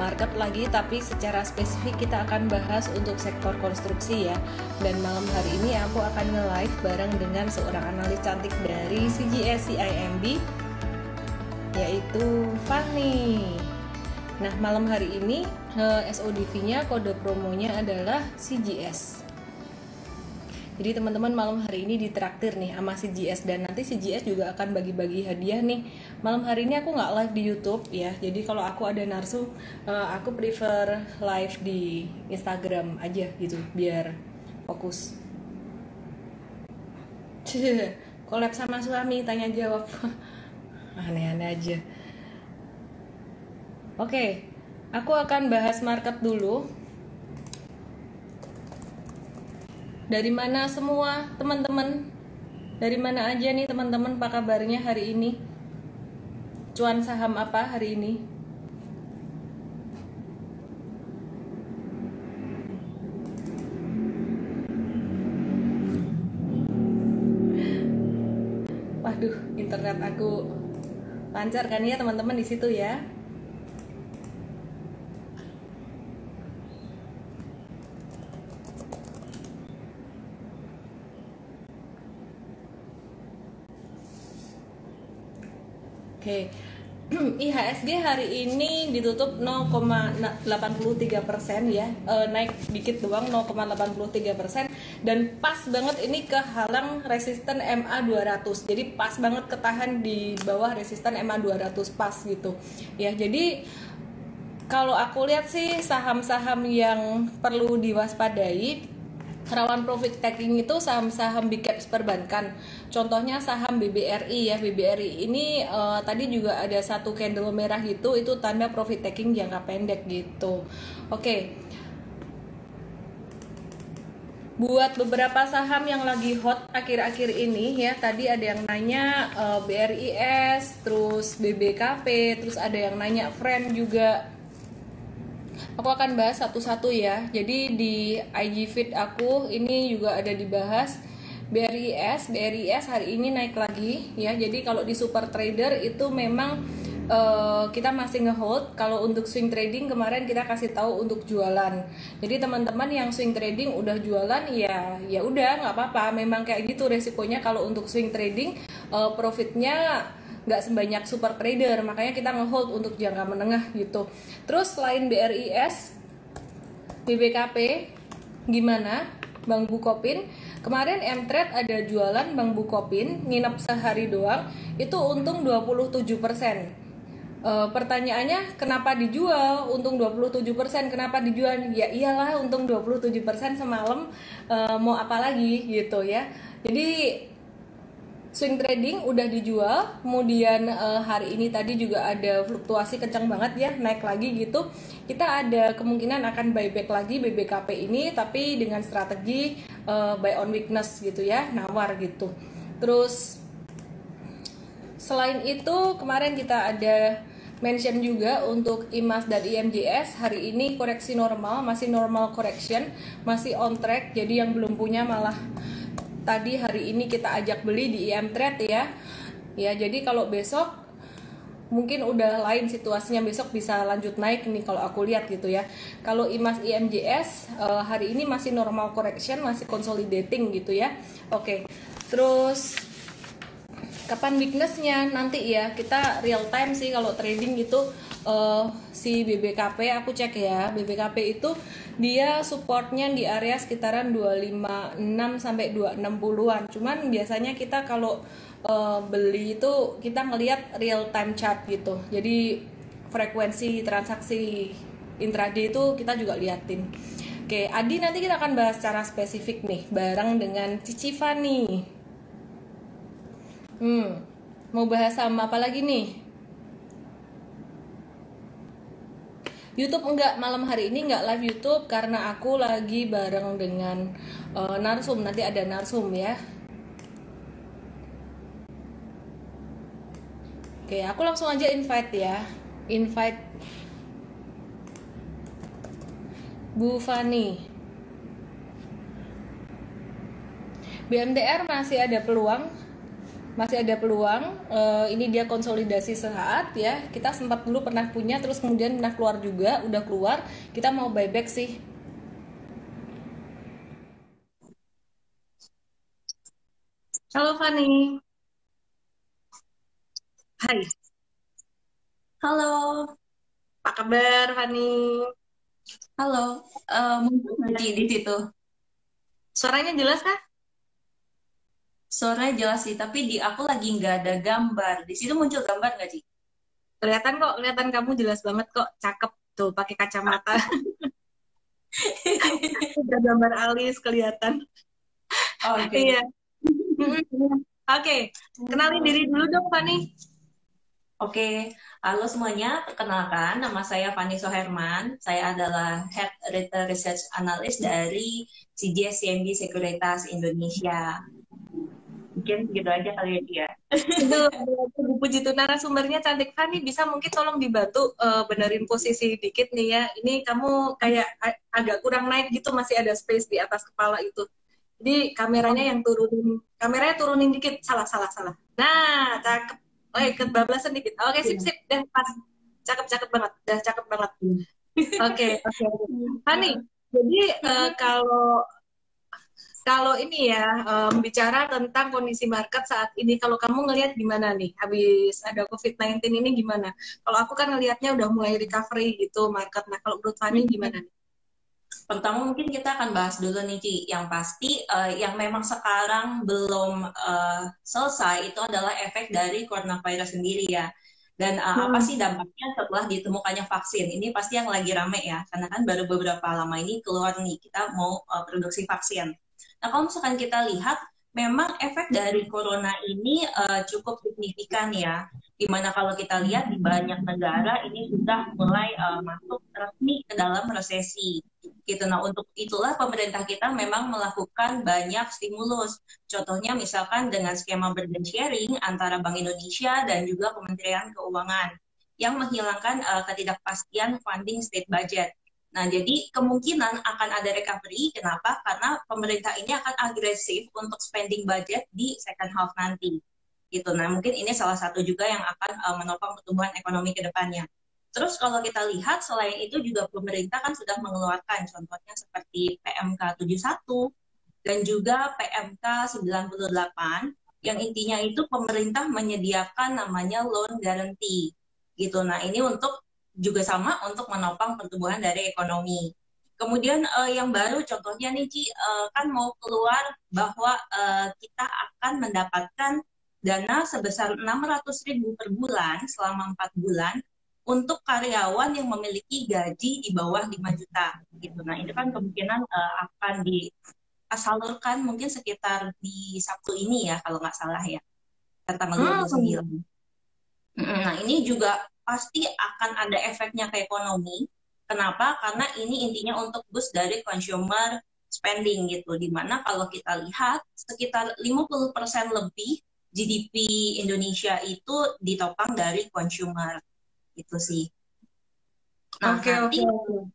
market lagi, tapi secara spesifik kita akan bahas untuk sektor konstruksi ya. Dan malam hari ini aku akan nge-live bareng dengan seorang analis cantik dari CGS CIMB, yaitu Fanny. Nah, malam hari ini SODV-nya, kode promonya adalah CGS. Jadi teman-teman malam hari ini ditraktir nih sama CGS, dan nanti CGS juga akan bagi-bagi hadiah nih. Malam hari ini aku nggak live di YouTube ya, jadi kalau aku ada narsum, aku prefer live di Instagram aja gitu, biar fokus. Collab sama suami, tanya jawab. Aneh-aneh aja. Oke, aku akan bahas market dulu. Dari mana semua teman-teman? Dari mana aja nih teman-teman, apa kabarnya hari ini? Cuan saham apa hari ini? Waduh, internet aku lancar kan ya teman-teman di situ ya? Oke, IHSG hari ini ditutup 0,83% ya, naik dikit doang 0,83%, dan pas banget ini kehalang resisten MA 200, jadi pas banget ketahan di bawah resisten MA 200 pas gitu ya. Jadi kalau aku lihat sih saham-saham yang perlu diwaspadai rawan profit taking itu saham-saham big caps perbankan. Contohnya saham BBRI ya. BBRI ini tadi juga ada satu candle merah gitu, itu tanda profit taking jangka pendek gitu. Oke. Buat beberapa saham yang lagi hot akhir-akhir ini ya, tadi ada yang nanya BRIS, terus BBKP, terus ada yang nanya Friend juga. Aku akan bahas satu-satu ya. Jadi di IG feed aku ini juga ada dibahas BRIS. BRIS hari ini naik lagi ya. Jadi kalau di super trader itu memang kita masih ngehold. Kalau untuk swing trading kemarin kita kasih tahu untuk jualan. Jadi teman-teman yang swing trading udah jualan ya udah nggak apa-apa. Memang kayak gitu resikonya kalau untuk swing trading, profitnya nggak sebanyak super trader, makanya kita ngehold untuk jangka menengah gitu. Terus selain BRIS, BBKP gimana? Bang Bukopin kemarin M-Trade ada jualan Bang Bukopin, nginep sehari doang, itu untung 27%. Pertanyaannya kenapa dijual? Untung 27%, kenapa dijual? Ya iyalah, untung 27% semalam, mau apa lagi gitu ya. Jadi swing trading udah dijual, kemudian hari ini tadi juga ada fluktuasi kencang banget ya, naik lagi gitu. Kita ada kemungkinan akan buyback lagi BBKP ini, tapi dengan strategi buy on weakness gitu ya, nawar gitu. Terus selain itu kemarin kita ada mention juga untuk IMAS dan IMJS, hari ini koreksi normal, masih normal correction, masih on track. Jadi yang belum punya malah tadi hari ini kita ajak beli di IM Trade ya. Ya, jadi kalau besok mungkin udah lain situasinya, besok bisa lanjut naik nih kalau aku lihat gitu ya. Kalau IMAS IMJS hari ini masih normal correction, masih consolidating gitu ya. Oke. Terus kapan weaknessnya nanti ya, kita real time sih kalau trading itu. Si BBKP aku cek ya, BBKP itu dia supportnya di area sekitaran 256 sampai 260-an. Cuman biasanya kita kalau beli itu kita ngelihat real time chart gitu. Jadi frekuensi transaksi intraday itu kita juga liatin. Oke, Adi nanti kita akan bahas secara spesifik nih bareng dengan Cici Fanny. Mau bahas sama apa lagi nih? YouTube enggak, malam hari ini enggak live YouTube karena aku lagi bareng dengan narsum, nanti ada narsum ya. Oke, aku langsung aja invite ya. Invite Bu Fanny. BMTR masih ada peluang. masih ada peluang. Ini dia konsolidasi sesaat ya. Kita sempat dulu pernah punya, terus kemudian pernah keluar juga, udah keluar. Kita mau buyback sih. Halo Fani. Hai. Halo, Apa kabar Fani? halo. Muncul nggak di situ? Suaranya jelas kah? Suaranya jelas sih, tapi di aku lagi nggak ada gambar. Di situ muncul gambar nggak, Ci? Kelihatan kok, kelihatan kamu jelas banget kok, cakep tuh pakai kacamata. Udah gambar alis kelihatan. Oke. Iya. Oke, kenalin diri dulu dong Fani. Oke, halo semuanya. Perkenalkan, nama saya Fani Soherman. Saya adalah Head Retail Research Analyst dari CGS CMB Sekuritas Indonesia. Mungkin segitu aja kali ya, Ci, ya. Itu Bu Puji tuh narasumbernya cantik. Fani bisa mungkin tolong dibantu benerin posisi dikit nih ya. Ini kamu kayak agak kurang naik gitu, masih ada space di atas kepala itu. Jadi kameranya yang turunin, kameranya turunin dikit. Salah, salah, salah. Nah, cakep. Oh, kebablasan dikit. Oke, sip, sip. Dah pas. Cakep, cakep banget. Dah cakep banget. Oke, oke. Fani, jadi kalau kalau ini ya, bicara tentang kondisi market saat ini, kalau kamu ngelihat gimana nih, habis ada COVID-19 ini gimana? Kalau aku kan ngelihatnya udah mulai recovery gitu market. Nah, kalau menurut Fanny gimana nih? Pertama mungkin kita akan bahas dulu nih, Ci. Yang pasti yang memang sekarang belum selesai itu adalah efek dari coronavirus sendiri ya. Dan apa sih dampaknya setelah ditemukannya vaksin? Ini pasti yang lagi rame ya, karena kan baru beberapa lama ini keluar nih kita mau produksi vaksin. Nah, kalau misalkan kita lihat, memang efek dari corona ini cukup signifikan ya. Dimana kalau kita lihat di banyak negara ini sudah mulai masuk resmi ke dalam resesi gitu. Nah, untuk itulah pemerintah kita memang melakukan banyak stimulus. Contohnya misalkan dengan skema burden sharing antara Bank Indonesia dan juga Kementerian Keuangan yang menghilangkan ketidakpastian funding state budget. Nah, jadi kemungkinan akan ada recovery. Kenapa? Karena pemerintah ini akan agresif untuk spending budget di second half nanti. Gitu. Nah, mungkin ini salah satu juga yang akan menopang pertumbuhan ekonomi ke depannya. Terus kalau kita lihat selain itu juga pemerintah kan sudah mengeluarkan contohnya seperti PMK 71 dan juga PMK 98 yang intinya itu pemerintah menyediakan namanya loan guarantee gitu. Nah, ini untuk juga sama untuk menopang pertumbuhan dari ekonomi. Kemudian yang baru contohnya nih Ci, kan mau keluar bahwa kita akan mendapatkan dana sebesar 600.000 per bulan selama 4 bulan untuk karyawan yang memiliki gaji di bawah 5 juta gitu. Nah, ini kan kemungkinan akan disalurkan mungkin sekitar di Sabtu ini ya kalau nggak salah ya, tanggal 29. Nah, ini juga pasti akan ada efeknya ke ekonomi. Kenapa? Karena ini intinya untuk boost dari consumer spending gitu. Dimana kalau kita lihat sekitar 50% lebih GDP Indonesia itu ditopang dari consumer. Itu sih. Nah, Oke, nanti oke.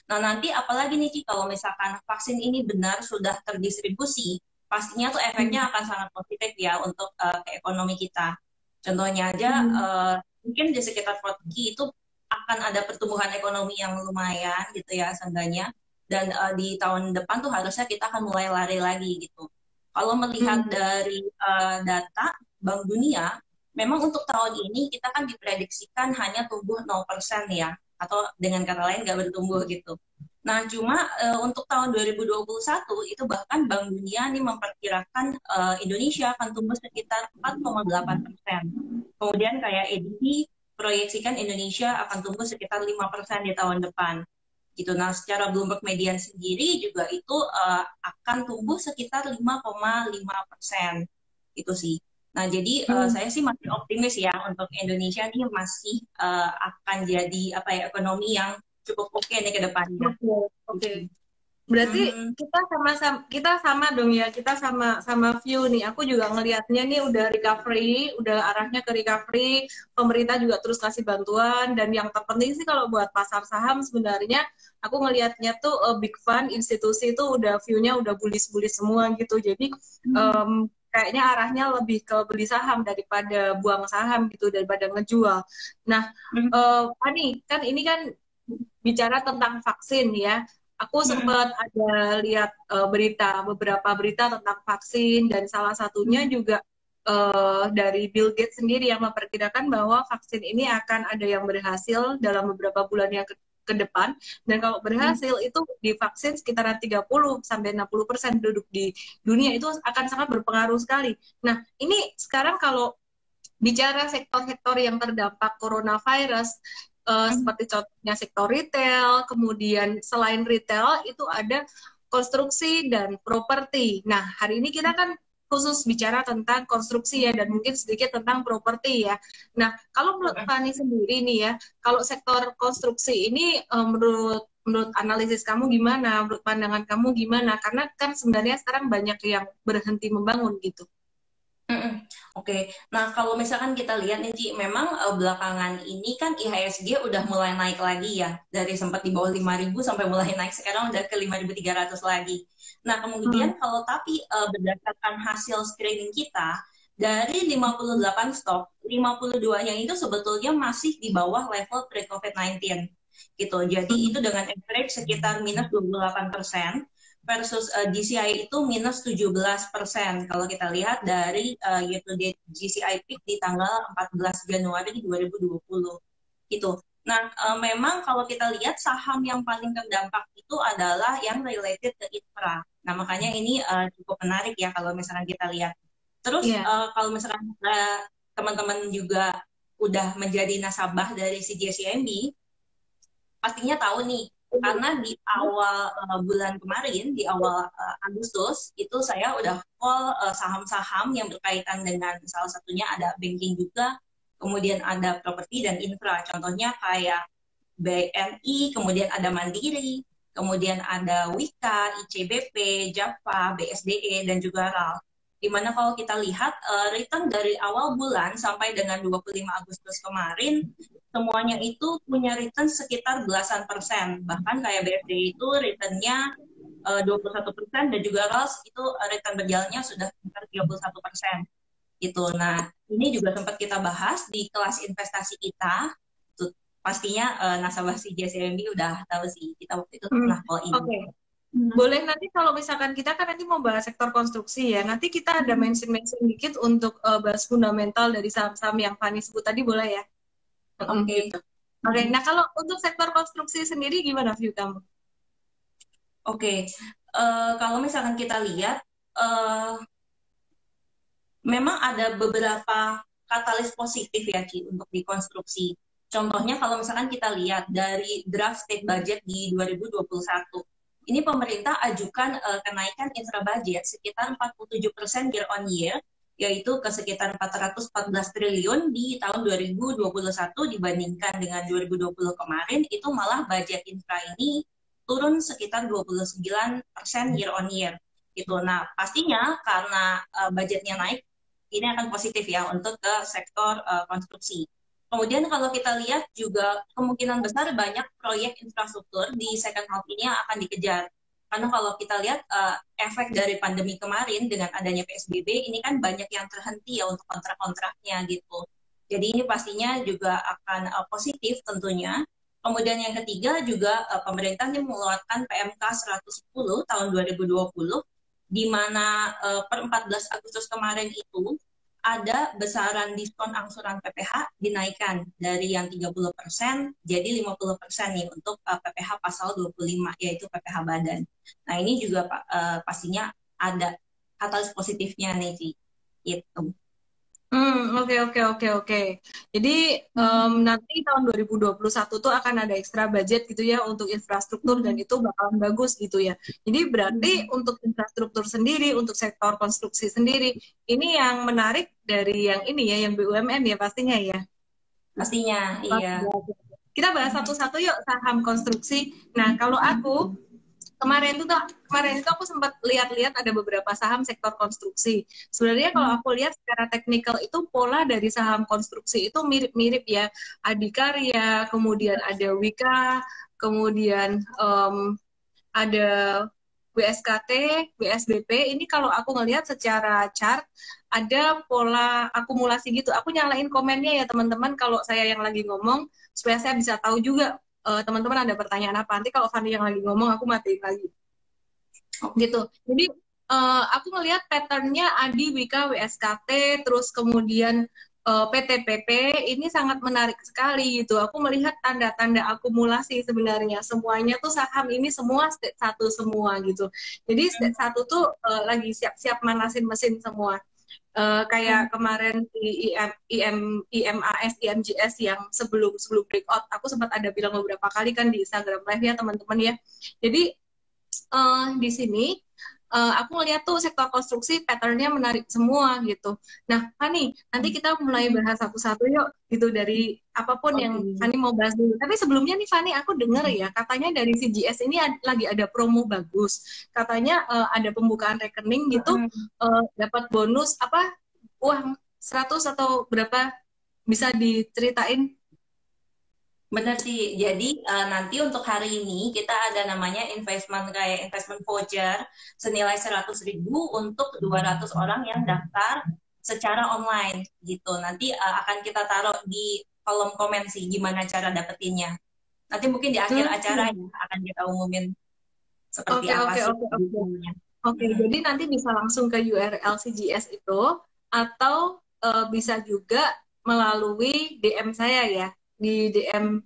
Nah, nanti apalagi nih Ci, kalau misalkan vaksin ini benar sudah terdistribusi, pastinya tuh efeknya akan sangat positif ya untuk ke ekonomi kita. Contohnya aja, mungkin di sekitar Turki itu akan ada pertumbuhan ekonomi yang lumayan gitu ya, seenggaknya. Dan di tahun depan tuh harusnya kita akan mulai lari lagi gitu. Kalau melihat dari data Bank Dunia, memang untuk tahun ini kita kan diprediksikan hanya tumbuh 0% ya, atau dengan kata lain nggak bertumbuh gitu. Nah, cuma untuk tahun 2021 itu bahkan Bank Dunia ini memperkirakan Indonesia akan tumbuh sekitar 4,8%. Kemudian kayak EDB proyeksikan Indonesia akan tumbuh sekitar 5% di tahun depan. Gitu. Nah, secara Bloomberg Median sendiri juga itu akan tumbuh sekitar 5,5%. Itu sih. Nah, jadi saya sih masih optimis ya untuk Indonesia nih masih akan jadi apa ya ekonomi yang cukup oke nih ke depannya. Oke. Berarti kita sama dong ya, kita sama view nih. Aku juga ngelihatnya nih udah recovery, udah arahnya ke recovery. Pemerintah juga terus kasih bantuan dan yang terpenting sih kalau buat pasar saham sebenarnya aku ngelihatnya tuh big fund institusi itu udah view-nya udah bullish-bullish semua gitu. Jadi kayaknya arahnya lebih ke beli saham daripada buang saham gitu, daripada ngejual. Nah, Fani, kan ini kan bicara tentang vaksin ya. Aku sempat ada lihat beberapa berita tentang vaksin, dan salah satunya juga dari Bill Gates sendiri yang memperkirakan bahwa vaksin ini akan ada yang berhasil dalam beberapa bulan yang ke depan, dan kalau berhasil itu divaksin sekitaran 30-60% penduduk di dunia, itu akan sangat berpengaruh sekali. Nah, ini sekarang kalau bicara sektor-sektor yang terdampak coronavirus, seperti contohnya sektor retail, kemudian selain retail itu ada konstruksi dan properti. Nah, hari ini kita kan khusus bicara tentang konstruksi ya, dan mungkin sedikit tentang properti ya. Nah, kalau menurut Fani sendiri nih ya, kalau sektor konstruksi ini menurut analisis kamu gimana? Menurut pandangan kamu gimana? Karena kan sebenarnya sekarang banyak yang berhenti membangun gitu. Oke. Nah kalau misalkan kita lihat nih Ci, memang belakangan ini kan IHSG udah mulai naik lagi ya, dari sempat di bawah 5.000 sampai mulai naik sekarang udah ke 5.300 lagi. Nah kemudian kalau tapi berdasarkan hasil screening kita, dari 58 stok, 52-nya itu sebetulnya masih di bawah level pre-COVID-19 gitu. Jadi itu dengan average sekitar minus 28%. Versus GCI itu minus 17%. Kalau kita lihat dari year to date GCI peak di tanggal 14 Januari 2020 gitu. Nah, memang kalau kita lihat saham yang paling terdampak itu adalah yang related ke infra. Nah, makanya ini cukup menarik ya kalau misalkan kita lihat. Terus kalau misalkan teman-teman juga udah menjadi nasabah dari CGSCIMB, pastinya tahu nih, karena di awal bulan kemarin, di awal Agustus, itu saya udah call saham-saham yang berkaitan dengan salah satunya ada banking juga, kemudian ada properti dan infra. Contohnya kayak BNI, kemudian ada Mandiri, kemudian ada Wika, ICBP, Java, BSDE, dan juga RAL. Dimana kalau kita lihat return dari awal bulan sampai dengan 25 Agustus kemarin, semuanya itu punya return sekitar belasan persen. Bahkan kayak BSD itu returnnya 21%, dan juga RALS itu return berjalannya sudah sekitar 31%. Gitu. Nah, ini juga sempat kita bahas di kelas investasi kita. Tuh, pastinya nasabah CGSCIMB udah tahu sih, kita waktu itu pernah call ini. Okay. Boleh nanti kalau misalkan kita kan nanti mau bahas sektor konstruksi ya, nanti kita ada mention-mention dikit untuk bahas fundamental dari saham-saham yang Fani sebut tadi, boleh ya? Oke. Oke. Nah kalau untuk sektor konstruksi sendiri gimana view kamu? Oke. Kalau misalkan kita lihat, memang ada beberapa katalis positif ya Ci untuk di konstruksi. Contohnya kalau misalkan kita lihat dari draft state budget di 2021, ini pemerintah ajukan kenaikan infra budget sekitar 47% year on year, yaitu ke sekitar 414 triliun di tahun 2021 dibandingkan dengan 2020 kemarin, itu malah budget infra ini turun sekitar 29% year on year. Gitu. Nah, pastinya karena budgetnya naik, ini akan positif ya untuk ke sektor konstruksi. Kemudian kalau kita lihat juga kemungkinan besar banyak proyek infrastruktur di second half ini yang akan dikejar. Karena kalau kita lihat efek dari pandemi kemarin dengan adanya PSBB, ini kan banyak yang terhenti ya untuk kontrak-kontraknya gitu. Jadi ini pastinya juga akan positif tentunya. Kemudian yang ketiga juga pemerintah ini mengeluarkan PMK 110 tahun 2020, di mana per 14 Agustus kemarin itu ada besaran diskon angsuran PPh dinaikkan dari yang 30% jadi 50% nih untuk PPh pasal 25, yaitu PPh badan. Nah ini juga pastinya ada katalis positifnya nih Ci. Gitu. Oke. Jadi nanti tahun 2021 tuh akan ada extra budget gitu ya untuk infrastruktur, dan itu bakalan bagus gitu ya. Jadi berarti untuk infrastruktur sendiri, untuk sektor konstruksi sendiri, ini yang menarik dari yang ini ya, yang BUMN ya pastinya ya. Pastinya, iya. Kita bahas satu-satu yuk saham konstruksi. Nah kalau aku kemarin itu aku sempat lihat-lihat ada beberapa saham sektor konstruksi. Sebenarnya kalau aku lihat secara teknikal itu pola dari saham konstruksi itu mirip-mirip ya. Adikarya, kemudian ada Wika, kemudian ada WSKT, WSBP, ini kalau aku ngelihat secara chart, ada pola akumulasi gitu. Aku nyalain komennya ya teman-teman kalau saya yang lagi ngomong, supaya saya bisa tahu juga teman-teman ada pertanyaan apa. Nanti kalau Fanny yang lagi ngomong, aku matiin lagi. Gitu. Jadi aku ngelihat patternnya Adi, Wika, WSKT, terus kemudian PTPP ini sangat menarik sekali gitu. Aku melihat tanda-tanda akumulasi sebenarnya. Semuanya tuh saham ini semua stage 1 semua gitu. Jadi stage 1 tuh lagi siap-siap manasin mesin semua. Kayak kemarin di IMAS, IMGS yang sebelum breakout, aku sempat ada bilang beberapa kali kan di Instagram Live ya teman-teman ya. Jadi di sini aku ngeliat tuh sektor konstruksi patternnya menarik semua gitu. Nah, Fani, nanti kita mulai bahas satu-satu yuk, gitu dari apapun yang Fani mau bahas dulu. Tapi sebelumnya nih Fani, aku dengar ya, katanya dari CGS ini lagi ada promo bagus. Katanya ada pembukaan rekening gitu, dapat bonus apa uang 100 atau berapa, bisa diceritain? Benar sih. Jadi nanti untuk hari ini kita ada namanya investment voucher senilai 100.000 untuk 200 orang yang daftar secara online gitu. Nanti akan kita taruh di kolom komen sih gimana cara dapetinnya. Nanti mungkin di akhir acara ya akan kita umumin seperti apa sih. Oke, jadi nanti bisa langsung ke URL CGS itu atau bisa juga melalui DM saya ya. Di DM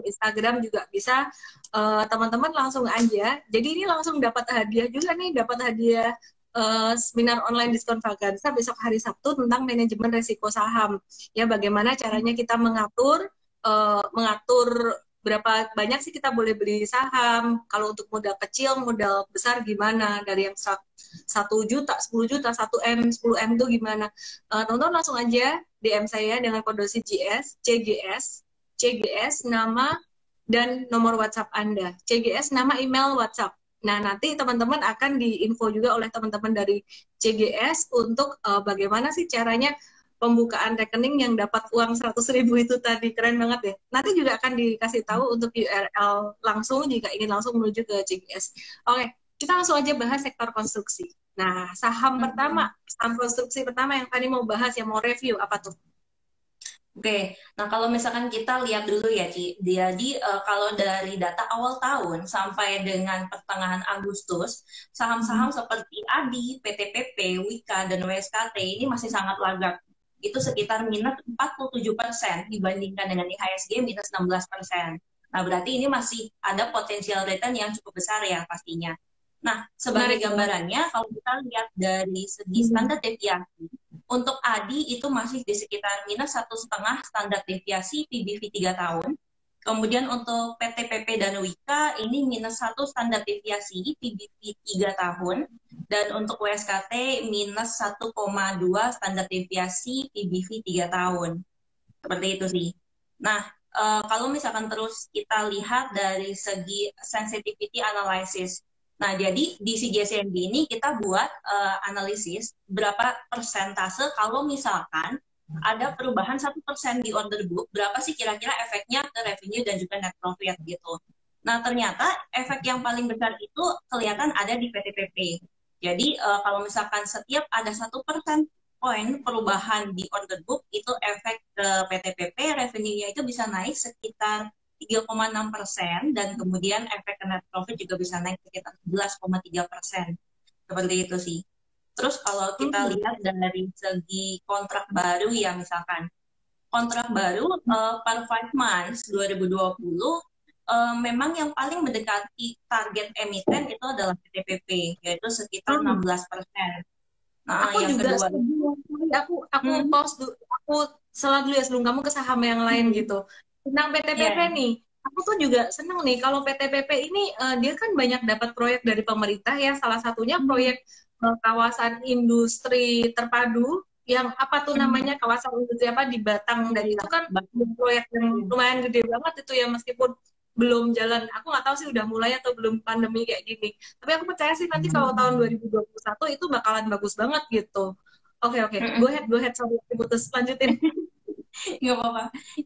Instagram juga bisa, teman-teman langsung aja. Jadi ini langsung dapat hadiah juga nih, dapat hadiah seminar online diskon Vaganza besok hari Sabtu tentang manajemen risiko saham. Ya, bagaimana caranya kita mengatur berapa banyak sih kita boleh beli saham, kalau untuk modal kecil, modal besar gimana, dari yang 1 juta, 10 juta, 1M, 10M itu gimana. Teman-teman langsung aja DM saya dengan kode CGS, nama dan nomor WhatsApp Anda. CGS, nama, email, WhatsApp. Nah, nanti teman-teman akan diinfo juga oleh teman-teman dari CGS untuk bagaimana sih caranya pembukaan rekening yang dapat uang 100.000 itu tadi. Keren banget ya. Nanti juga akan dikasih tahu untuk URL langsung jika ingin langsung menuju ke CGS. Oke, kita langsung aja bahas sektor konstruksi. Nah, saham konstruksi pertama yang tadi mau bahas, yang mau review, apa tuh? Oke, nah kalau misalkan kita lihat dulu ya, Ci. Jadi kalau dari data awal tahun sampai dengan pertengahan Agustus, saham-saham seperti ADI, PTPP, Wika, dan WSKT ini masih sangat lagak. Itu sekitar minus 47% dibandingkan dengan IHSG minus 16%. Nah, berarti ini masih ada potensial return yang cukup besar ya pastinya. Nah, sebagai gambarannya, kalau kita lihat dari segi standar deviasi, untuk ADI itu masih di sekitar minus 1,5 standar deviasi PBV 3 tahun. Kemudian untuk PTPP dan Wika ini minus 1 standar deviasi PBV 3 tahun. Dan untuk WSKT minus 1,2 standar deviasi PBV 3 tahun. Seperti itu sih. Nah, kalau misalkan terus kita lihat dari segi sensitivity analysis. Nah, jadi di CGSMB ini kita buat analisis berapa persentase kalau misalkan ada perubahan 1% di order book, berapa sih kira-kira efeknya ke revenue dan juga net profit gitu. Nah, ternyata efek yang paling besar itu kelihatan ada di PTPP. Jadi, kalau misalkan setiap ada 1% poin perubahan di order book, itu efek ke PTPP, revenue-nya itu bisa naik sekitar 3,6%, dan kemudian efek ke net profit juga bisa naik sekitar 11,3%. Seperti itu sih. Terus kalau kita lihat dari segi kontrak baru ya, misalkan kontrak baru per 5 months 2020 memang yang paling mendekati target emiten itu adalah PTPP, yaitu sekitar 16%. Nah, aku yang juga kedua, aku pause dulu, aku salah dulu ya sebelum kamu ke saham yang lain gitu. Tentang PTPP nih, aku tuh juga seneng nih kalau PTPP ini dia kan banyak dapat proyek dari pemerintah ya, salah satunya proyek kawasan industri terpadu yang apa tuh namanya, kawasan industri apa di Batang, dan itu kan proyek yang lumayan gede banget itu ya, meskipun belum jalan. Aku nggak tahu sih udah mulai atau belum pandemi kayak gini, tapi aku percaya sih nanti kalau tahun 2021 itu bakalan bagus banget gitu. Oke. Go ahead, sorry putus, lanjutin. Nggak apa-apa.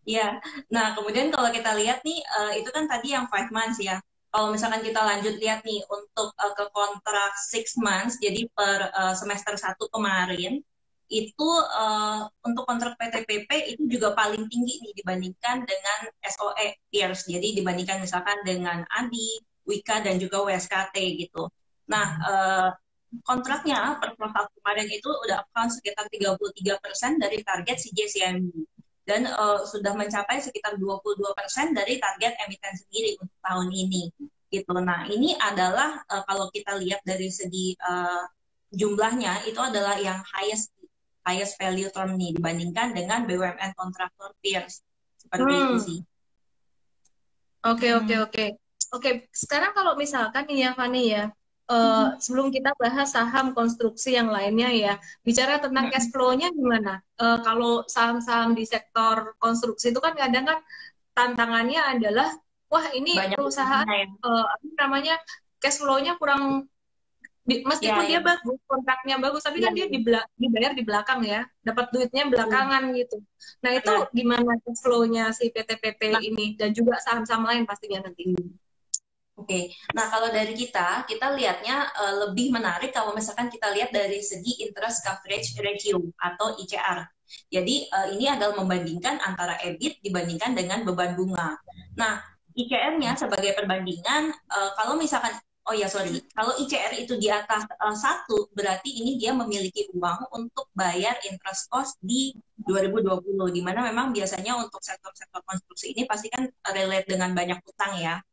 Ya, nah kemudian kalau kita lihat nih, itu kan tadi yang 5 months ya. kalau misalkan kita lanjut lihat nih untuk ke kontrak 6 months, jadi per semester 1 kemarin, itu untuk kontrak PTPP itu juga paling tinggi nih dibandingkan dengan SOE peers. Jadi dibandingkan misalkan dengan ADI, Wika, dan juga WSKT gitu. Nah, kontraknya per kuartal kemarin itu udah akan sekitar 33% dari target si JCMB. Dan sudah mencapai sekitar 22% dari target emiten sendiri untuk tahun ini gitu. Nah, ini adalah kalau kita lihat dari segi jumlahnya itu adalah yang highest value term nih dibandingkan dengan BUMN kontraktor peers seperti itu sih. Oke. Sekarang kalau misalkan nih ya Fani ya, sebelum kita bahas saham konstruksi yang lainnya ya, bicara tentang cash flow-nya gimana? Kalau saham-saham di sektor konstruksi itu kan kadang kan tantangannya adalah, wah ini Banyak perusahaan apa namanya cash flow-nya kurang, meskipun dia bagus, kontraknya bagus, tapi kan dia dibayar di belakang ya, dapat duitnya belakangan gitu. Nah itu gimana cash flow-nya si PTPP ini dan juga saham-saham lain pastinya nanti. Oke, nah kalau dari kita lihatnya lebih menarik kalau misalkan kita lihat dari segi interest coverage ratio atau ICR. Jadi ini adalah membandingkan antara EBIT dibandingkan dengan beban bunga. Nah, ICR-nya sebagai perbandingan, kalau misalkan, kalau ICR itu di atas 1, berarti ini dia memiliki uang untuk bayar interest cost di 2020, di mana memang biasanya untuk sektor-sektor konstruksi ini pasti kan relate dengan banyak utang ya.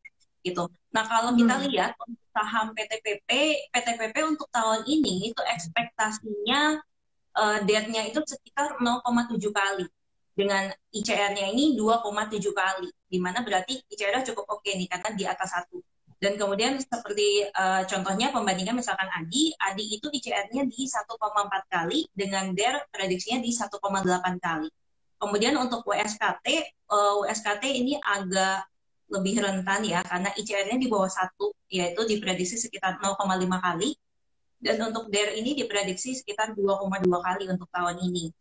Gitu. Nah, kalau kita lihat untuk saham PTPP untuk tahun ini itu ekspektasinya debt-nya itu sekitar 0,7 kali. Dengan ICR-nya ini 2,7 kali. Di mana berarti ICR-nya cukup oke nih karena di atas 1. Dan kemudian seperti contohnya pembandingan misalkan ADI itu ICR-nya di 1,4 kali dengan DER prediksinya di 1,8 kali. Kemudian untuk WSKT ini agak lebih rentan ya, karena ICR-nya di bawah 1, yaitu diprediksi sekitar 0,5 kali, dan untuk DER ini diprediksi sekitar 2,2 kali untuk tahun ini.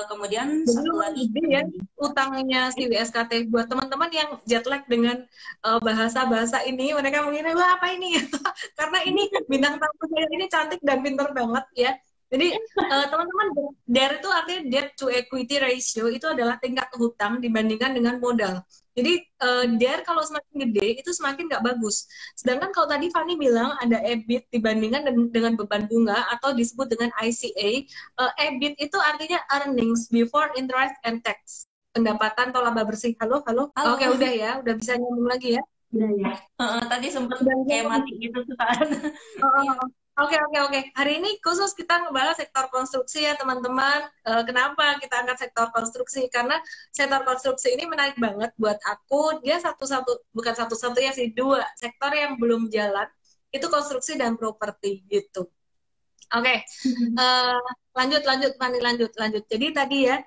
Kemudian satu lagi ya, utangnya si WSKT buat teman-teman yang jet lag dengan bahasa-bahasa ini, mereka mengira wah apa ini? Karena ini bintang tamu saya ini cantik dan pintar banget ya. Jadi teman-teman, DER itu artinya debt to equity ratio, itu adalah tingkat hutang dibandingkan dengan modal. Jadi DER kalau semakin gede itu semakin nggak bagus. Sedangkan kalau tadi Fani bilang ada EBIT dibandingkan dengan beban bunga atau disebut dengan ICA, EBIT itu artinya earnings before interest and tax, pendapatan atau laba bersih. Halo. Oke, udah ya, udah bisa nyambung lagi ya. Tadi sempat kayak mati gitu kan. Oke. Hari ini khusus kita ngebahas sektor konstruksi ya teman-teman. Kenapa kita angkat sektor konstruksi? Karena sektor konstruksi ini menarik banget buat aku. Dia bukan satu-satunya sih, 2 sektor yang belum jalan. Itu konstruksi dan properti gitu. Oke. Lanjut. Jadi tadi ya,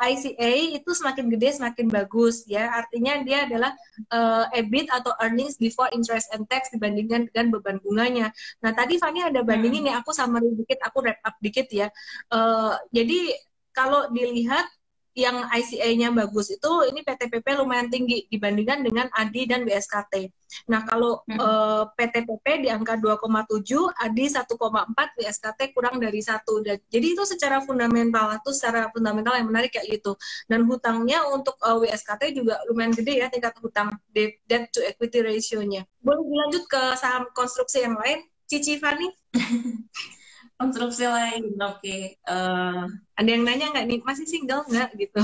ICA itu semakin gede semakin bagus ya, artinya dia adalah EBIT atau earnings before interest and tax dibandingkan dengan beban bunganya. Nah tadi Fani ada bandingin ya, aku summary dikit, aku wrap up dikit ya. Jadi kalau dilihat yang ICA-nya bagus itu ini PTPP lumayan tinggi dibandingkan dengan ADI dan WSKT. Nah kalau PTPP di angka 2,7, ADI 1,4, WSKT kurang dari 1. Jadi itu secara fundamental yang menarik kayak gitu. Dan hutangnya untuk WSKT juga lumayan gede ya, tingkat hutang debt to equity ratio-nya. Boleh dilanjut ke saham konstruksi yang lain, Cici Fani? Konstruksi lain, oke. Ada yang nanya nggak nih, masih single nggak gitu?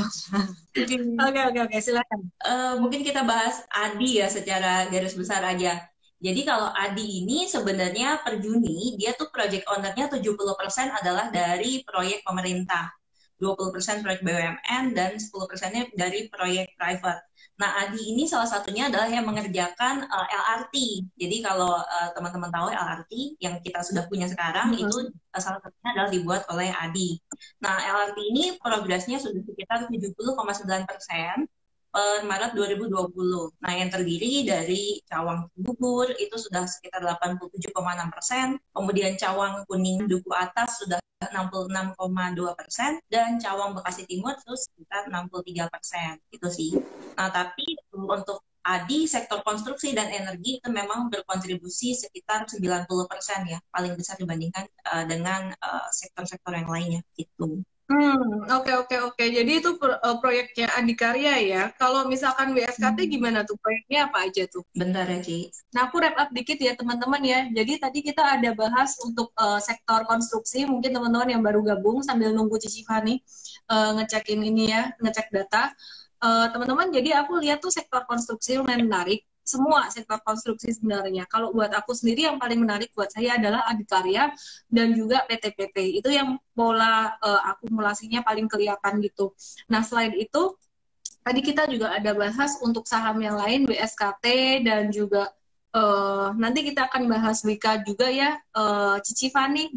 Oke, silakan. Mungkin kita bahas ADI ya secara garis besar aja. Jadi kalau ADI ini sebenarnya per Juni, dia tuh project owner-nya 70% adalah dari proyek pemerintah. 20% proyek BUMN dan 10%-nya dari proyek private. Nah, ADI ini salah satunya adalah yang mengerjakan LRT. Jadi kalau teman-teman tahu LRT yang kita sudah punya sekarang, itu salah satunya adalah dibuat oleh ADI. Nah, LRT ini progresnya sudah sekitar 70,9% per Maret 2020. Nah, yang terdiri dari Cawang Bogor itu sudah sekitar 87,6%, kemudian Cawang Kuning Duku Atas sudah 66,2%, dan Cawang Bekasi Timur itu sekitar 63%. Itu sih. Nah, tapi untuk ADI, sektor konstruksi dan energi itu memang berkontribusi sekitar 90% ya, paling besar dibandingkan dengan sektor-sektor yang lainnya gitu. Oke. Jadi itu proyeknya Adikarya ya. Kalau misalkan WSKT gimana tuh? Proyeknya apa aja tuh? Bentar ya, Ci. Nah, aku wrap up dikit ya teman-teman ya. Jadi tadi kita ada bahas untuk sektor konstruksi. Mungkin teman-teman yang baru gabung sambil nunggu Cici Fani ngecekin ini ya, ngecek data. Teman-teman, jadi aku lihat tuh sektor konstruksi lumayan menarik. Semua sektor konstruksi sebenarnya. Kalau buat aku sendiri yang paling menarik buat saya adalah Adikarya dan juga PT-PT. Itu yang pola akumulasinya paling kelihatan gitu. Nah, selain itu, tadi kita juga ada bahas untuk saham yang lain, WSKT dan juga nanti kita akan bahas Wika juga ya, Cici Fani.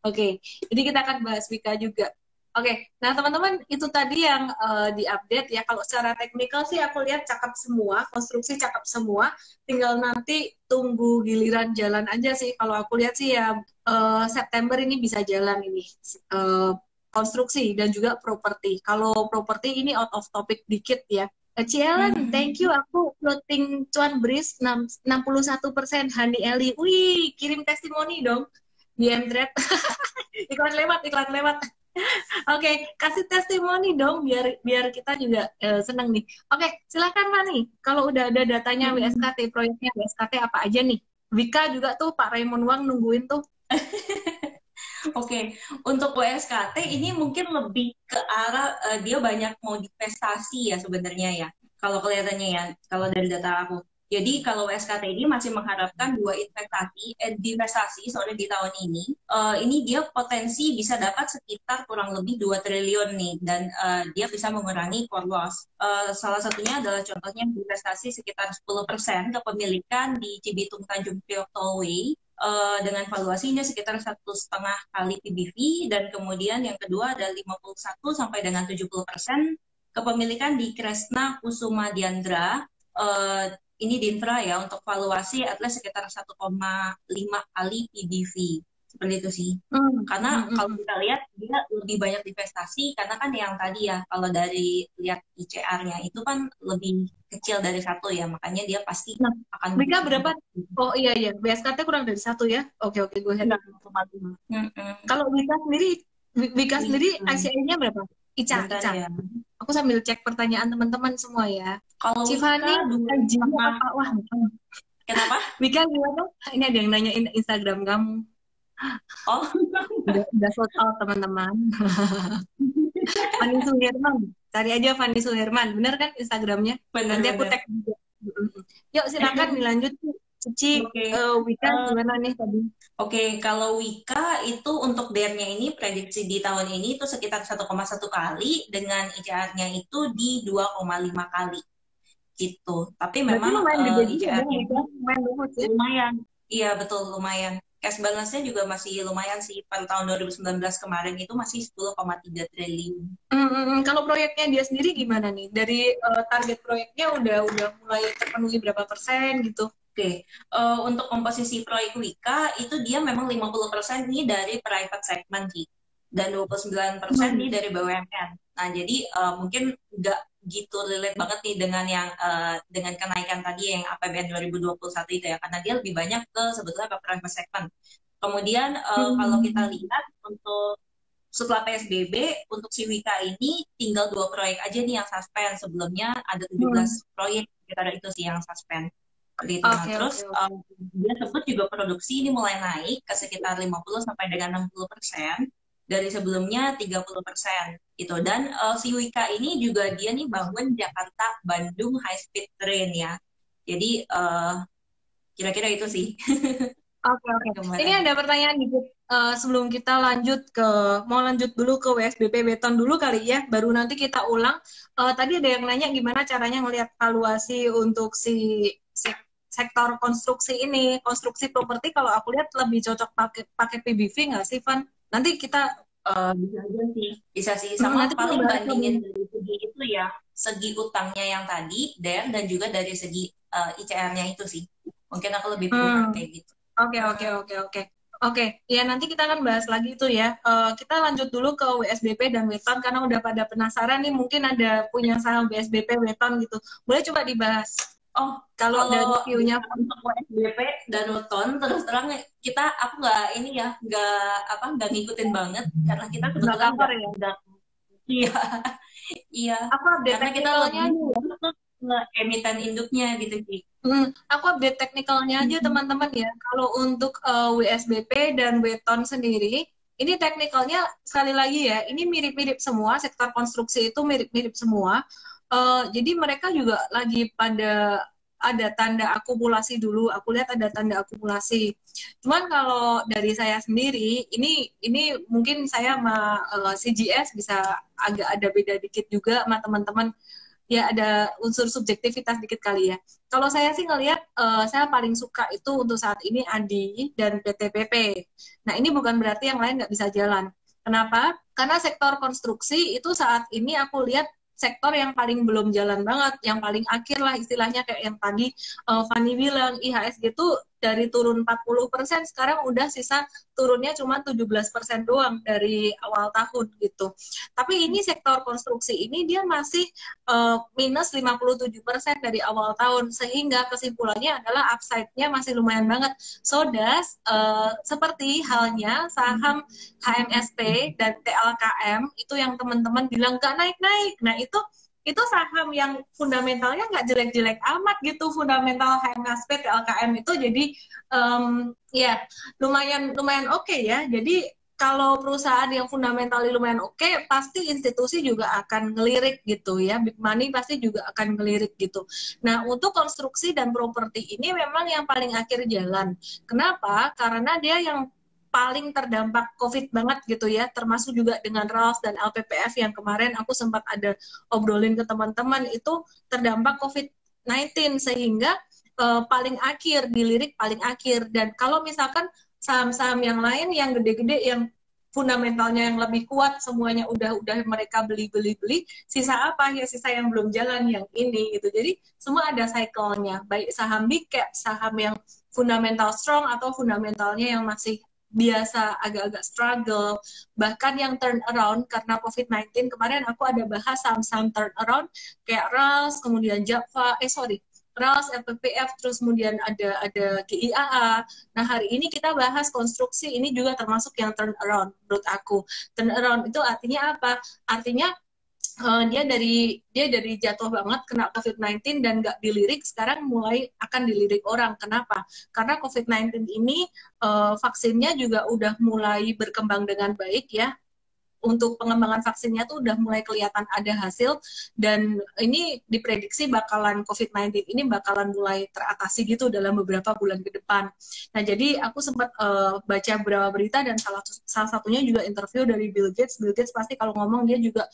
Oke, jadi kita akan bahas Wika juga. Oke, nah teman-teman itu tadi yang diupdate ya. Kalau secara teknikal sih aku lihat cakep semua, konstruksi cakep semua. Tinggal nanti tunggu giliran jalan aja sih. Kalau aku lihat sih ya September ini bisa jalan ini konstruksi dan juga properti. Kalau properti ini out of topic dikit ya. Cielan, thank you. Aku floating cuan breeze 61% Hani Eli. Wih, kirim testimoni dong di Android. iklan lewat. Oke, kasih testimoni dong biar kita juga seneng nih. Oke, silakan Mani. Kalau udah ada datanya WSKT, proyeknya WSKT apa aja nih? Wika juga tuh Pak Raymond Wang nungguin tuh. Oke, untuk WSKT ini mungkin lebih ke arah dia banyak mau divestasi ya sebenarnya ya. Kalau kelihatannya ya, kalau dari data aku. Jadi kalau WSKT ini masih mengharapkan dua divestasi di tahun ini dia potensi bisa dapat sekitar kurang lebih 2 triliun nih, dan dia bisa mengurangi core loss. Salah satunya adalah contohnya investasi sekitar 10% kepemilikan di Cibitung Tanjung Priok Tollway dengan valuasinya sekitar 1,5 kali PBV, dan kemudian yang kedua ada 51 sampai dengan 70% kepemilikan di Kresna Kusuma Diandra. Ini di infra ya, untuk valuasi at least sekitar 1,5 kali PBV. Seperti itu sih. Karena kalau kita lihat dia lebih banyak investasi, karena kan yang tadi ya, kalau dari lihat ICR-nya itu kan lebih kecil dari 1 ya, makanya dia pasti akan... Wika berapa? Oh iya, BSKT kurang dari 1 ya? Oke, gue head. Kalau Wika sendiri ICR-nya berapa? Ica. Ya. Aku sambil cek pertanyaan teman-teman semua ya. Kalau Cifani, wah. Kenapa? Wika gimana? Ini ada yang nanyain Instagram kamu. Oh, udah sold out teman-teman. Fani Suherman, cari aja Fani Suherman, bener kan Instagramnya? Nanti aku tag juga. Yuk silakan dilanjut. Cici, Wika gimana nih tadi? Oke, kalau Wika itu untuk DER-nya ini prediksi di tahun ini itu sekitar 1,1 kali, dengan ICR-nya itu di 2,5 kali gitu. Tapi memang ICR-nya lumayan. Iya betul, lumayan. Cash balance-nya juga masih lumayan sih. Pada tahun 2019 kemarin itu masih 10,3 triliun. Kalau proyeknya dia sendiri gimana nih? Dari target proyeknya udah mulai terpenuhi berapa persen gitu? Oke, untuk komposisi proyek Wika itu dia memang 50% nih dari private segment sih, dan 29% nih dari BUMN. Nah, jadi mungkin nggak gitu relate banget nih dengan yang dengan kenaikan tadi yang APBN 2021 itu ya, karena dia lebih banyak ke sebetulnya private segment. Kemudian kalau kita lihat untuk setelah PSBB, untuk si Wika ini tinggal 2 proyek aja nih yang suspend. Sebelumnya ada 17 proyek, sekitar itu sih yang suspend. Terus dia sebut juga produksi ini mulai naik ke sekitar 50 sampai dengan 60% dari sebelumnya 30% gitu. Dan si Wika ini juga dia nih bangun Jakarta Bandung High Speed Train ya. Jadi kira-kira itu sih. Oke. Ini ada pertanyaan dikit sebelum kita lanjut dulu ke WSBP Beton dulu kali ya, baru nanti kita ulang. Tadi ada yang nanya gimana caranya ngelihat valuasi untuk si sektor konstruksi ini, konstruksi properti. Kalau aku lihat lebih cocok pakai PBV nggak sih, Van? Nanti kita bisa sih sama paling bandingin dari segi itu ya, segi utangnya yang tadi dan juga dari segi ICR-nya itu sih. Mungkin aku lebih prefer kayak gitu. Oke, ya nanti kita akan bahas lagi itu ya. Kita lanjut dulu ke WSBP dan Weton karena udah pada penasaran nih, mungkin ada punya saham WSBP Weton gitu. Boleh coba dibahas. Oh, Kalau dari kalau view-nya untuk WSBP dan Weton, terus terang aku nggak ini ya, nggak ngikutin banget karena kita nggak kebetulan cover ya. nggak iya iya Aku update karena kita teknikalnya lebih aja ya. ke emiten induknya gitu sih. Aku update teknikalnya aja teman-teman ya. Kalau untuk WSBP dan Weton sendiri, ini teknikalnya sekali lagi ya, ini mirip-mirip semua, sektor konstruksi itu mirip-mirip semua. Jadi mereka juga lagi pada ada tanda akumulasi dulu. Aku lihat ada tanda akumulasi. Cuman kalau dari saya sendiri, ini mungkin saya sama CGS bisa agak ada beda dikit juga sama teman-teman. Ya ada unsur subjektivitas dikit kali ya. Kalau saya sih ngelihat, saya paling suka itu untuk saat ini ADI dan PTPP. Nah ini bukan berarti yang lain nggak bisa jalan. Kenapa? Karena sektor konstruksi itu saat ini aku lihat sektor yang paling belum jalan banget, yang paling akhir lah istilahnya kayak yang tadi Fanny bilang, IHSG itu dari turun 40% sekarang udah sisa turunnya cuma 17% doang dari awal tahun gitu. Tapi ini sektor konstruksi ini dia masih minus 57% dari awal tahun, sehingga kesimpulannya adalah upside-nya masih lumayan banget. So das, seperti halnya saham HMSP dan TLKM itu yang teman-teman bilang gak naik-naik. Nah itu saham yang fundamentalnya nggak jelek-jelek amat gitu, fundamental HMSP TLKM itu. Jadi ya lumayan oke ya. Jadi kalau perusahaan yang fundamentalnya lumayan oke, pasti institusi juga akan ngelirik gitu ya. Big money pasti juga akan ngelirik gitu. Nah, untuk konstruksi dan properti ini memang yang paling akhir jalan. Kenapa? Karena dia yang paling terdampak COVID banget gitu ya, termasuk juga dengan RALS dan LPPF yang kemarin aku sempat ada obrolin ke teman-teman, itu terdampak COVID-19 sehingga paling akhir, dilirik paling akhir. Dan kalau misalkan saham-saham yang lain yang gede-gede yang fundamentalnya yang lebih kuat semuanya udah mereka beli, sisa apa ya, sisa yang belum jalan yang ini gitu. Jadi semua ada cycle-nya, baik saham big cap, saham yang fundamental strong atau fundamentalnya yang masih biasa agak-agak struggle, bahkan yang turn around karena COVID-19. Kemarin aku ada bahas saham-saham turn around kayak RALS, kemudian Java, RALS, LPPF, terus kemudian ada GIAA. Nah, hari ini kita bahas konstruksi, ini juga termasuk yang turn around menurut aku. Turn around itu artinya apa? Artinya dia dari jatuh banget kena COVID-19 dan nggak dilirik, sekarang mulai akan dilirik orang. Kenapa? Karena COVID-19 ini vaksinnya juga udah mulai berkembang dengan baik ya. Untuk pengembangan vaksinnya tuh udah mulai kelihatan ada hasil, dan ini diprediksi bakalan COVID-19 ini bakalan mulai teratasi gitu dalam beberapa bulan ke depan. Nah, jadi aku sempat baca beberapa berita dan salah satunya juga interview dari Bill Gates. Bill Gates pasti kalau ngomong dia juga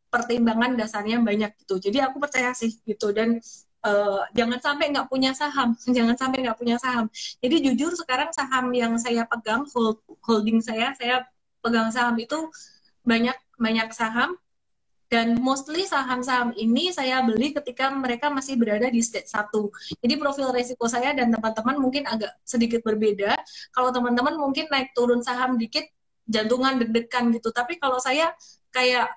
pertimbangan dasarnya banyak gitu. Jadi aku percaya sih gitu, dan jangan sampai nggak punya saham, jangan sampai nggak punya saham. Jadi jujur sekarang saham yang saya pegang, holding saya pegang saham itu banyak saham, dan mostly saham-saham ini saya beli ketika mereka masih berada di stage 1. Jadi profil resiko saya dan teman-teman mungkin agak sedikit berbeda. Kalau teman-teman mungkin naik turun saham dikit, jantungan deg-degan gitu. Tapi kalau saya kayak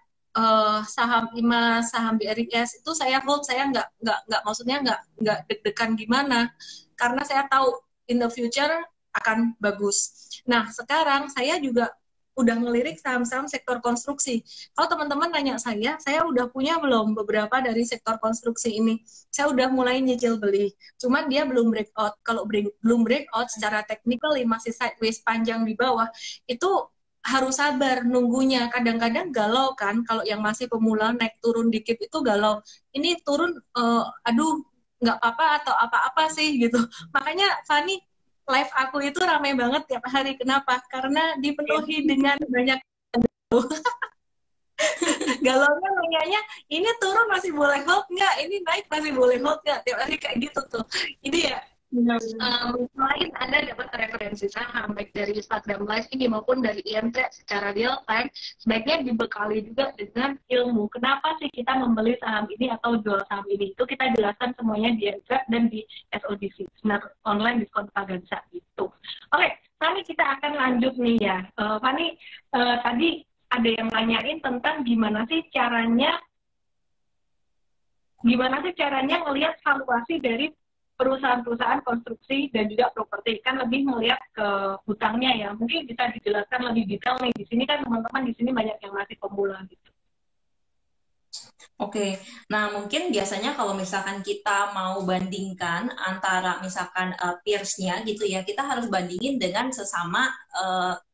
saham IMAS, saham BRIS itu saya hold, saya nggak maksudnya nggak deg-degan gimana, karena saya tahu in the future akan bagus. Nah, sekarang saya juga udah ngelirik saham-saham sektor konstruksi. Kalau teman-teman nanya saya udah punya belum beberapa dari sektor konstruksi ini? Saya udah mulai nyicil beli. Cuman dia belum breakout. Kalau belum breakout secara teknikal masih sideways panjang di bawah, itu harus sabar nunggunya. Kadang-kadang galau kan, kalau yang masih pemula naik turun dikit itu galau. Ini turun, aduh nggak apa-apa atau apa-apa sih gitu. Makanya Fanny, live aku itu ramai banget tiap hari. Kenapa? Karena dipenuhi dengan banyak galaunya, nanyanya ini turun masih boleh hold nggak, ini naik masih boleh hold nggak, tiap hari kayak gitu tuh. Ini ya selain Anda dapat referensi saham baik dari Instagram Live ini maupun dari IM Trade secara real time, sebaiknya dibekali juga dengan ilmu. Kenapa sih kita membeli saham ini atau jual saham ini? Itu kita jelaskan semuanya di IM Trade dan di SODC, Sinar Online Diskon Pagansa itu. Oke, Fanny, kita akan lanjut nih ya. Fanny, tadi ada yang nanyain tentang gimana sih caranya gimana sih caranya ngelihat valuasi dari perusahaan-perusahaan konstruksi dan juga properti, kan lebih melihat ke hutangnya ya. Mungkin bisa dijelaskan lebih detail nih, di sini kan teman-teman di sini banyak yang masih pemula gitu. Oke, nah mungkin biasanya kalau misalkan kita mau bandingkan antara misalkan peers-nya gitu ya, kita harus bandingin dengan sesama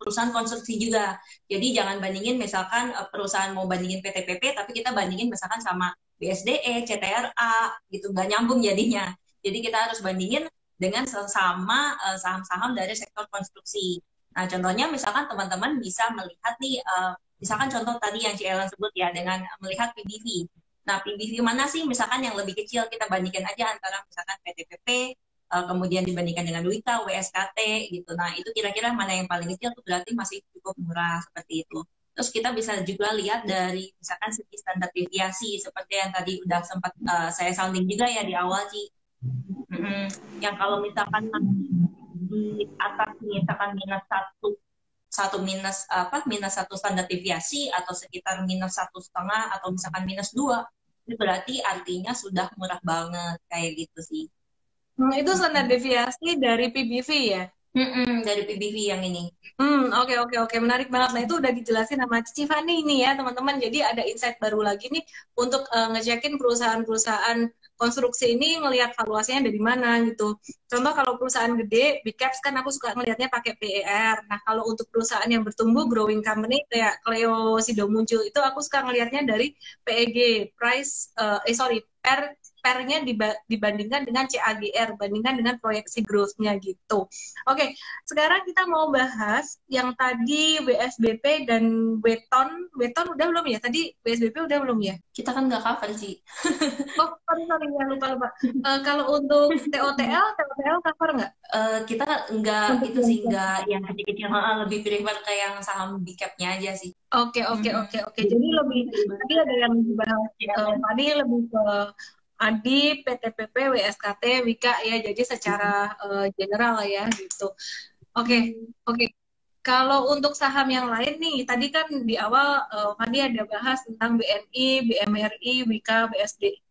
perusahaan konstruksi juga. Jadi jangan bandingin misalkan perusahaan mau bandingin PTPP, tapi kita bandingin misalkan sama BSDE, CTRA gitu, nggak nyambung jadinya. Jadi kita harus bandingin dengan sesama saham-saham dari sektor konstruksi. Nah contohnya misalkan teman-teman bisa melihat nih misalkan contoh tadi yang Cielen sebut ya, dengan melihat PBV. Nah, PBV mana sih misalkan yang lebih kecil, kita bandingkan aja antara misalkan PTPP, kemudian dibandingkan dengan Wika, WSKT gitu. Nah, itu kira-kira mana yang paling kecil, itu berarti masih cukup murah seperti itu. Terus kita bisa juga lihat dari misalkan segi standar deviasi, seperti yang tadi udah sempat saya sounding juga ya di awal, Ci. Yang kalau misalkan di atas misalkan minus satu standar deviasi atau sekitar -1,5 atau misalkan -2, itu berarti artinya sudah murah banget kayak gitu sih. Itu standar deviasi dari PBV ya? Dari PBV yang ini. Oke, menarik banget. Nah, itu udah dijelasin sama Cici Fani ini ya, teman-teman. Jadi ada insight baru lagi nih untuk ngecekin perusahaan-perusahaan konstruksi ini, ngelihat valuasinya dari mana gitu. Contoh kalau perusahaan gede, big caps kan aku suka ngelihatnya pakai PER. Nah, kalau untuk perusahaan yang bertumbuh, growing company kayak Cleo Sido muncul, itu aku suka ngelihatnya dari PEG, PER-nya dibandingkan dengan CAGR, bandingkan dengan proyeksi growth-nya gitu. Oke, sekarang kita mau bahas yang tadi WSBP dan Weton. Weton udah belum ya? Tadi WSBP udah belum ya? Kita kan nggak cover sih. Oh, sorry ya, lupa. Kalau untuk TOTL cover nggak? Kita nggak itu sih, nggak yang kecil-kecil, lebih prefer ke yang saham big cap-nya aja sih. Oke. Jadi lebih tadi ada yang dibahas tadi lebih ke ADI, PTPP, WSKT, Wika ya. Jadi secara general ya gitu. Oke. Kalau untuk saham yang lain nih, tadi kan di awal tadi ada bahas tentang BNI, BMRI, Wika,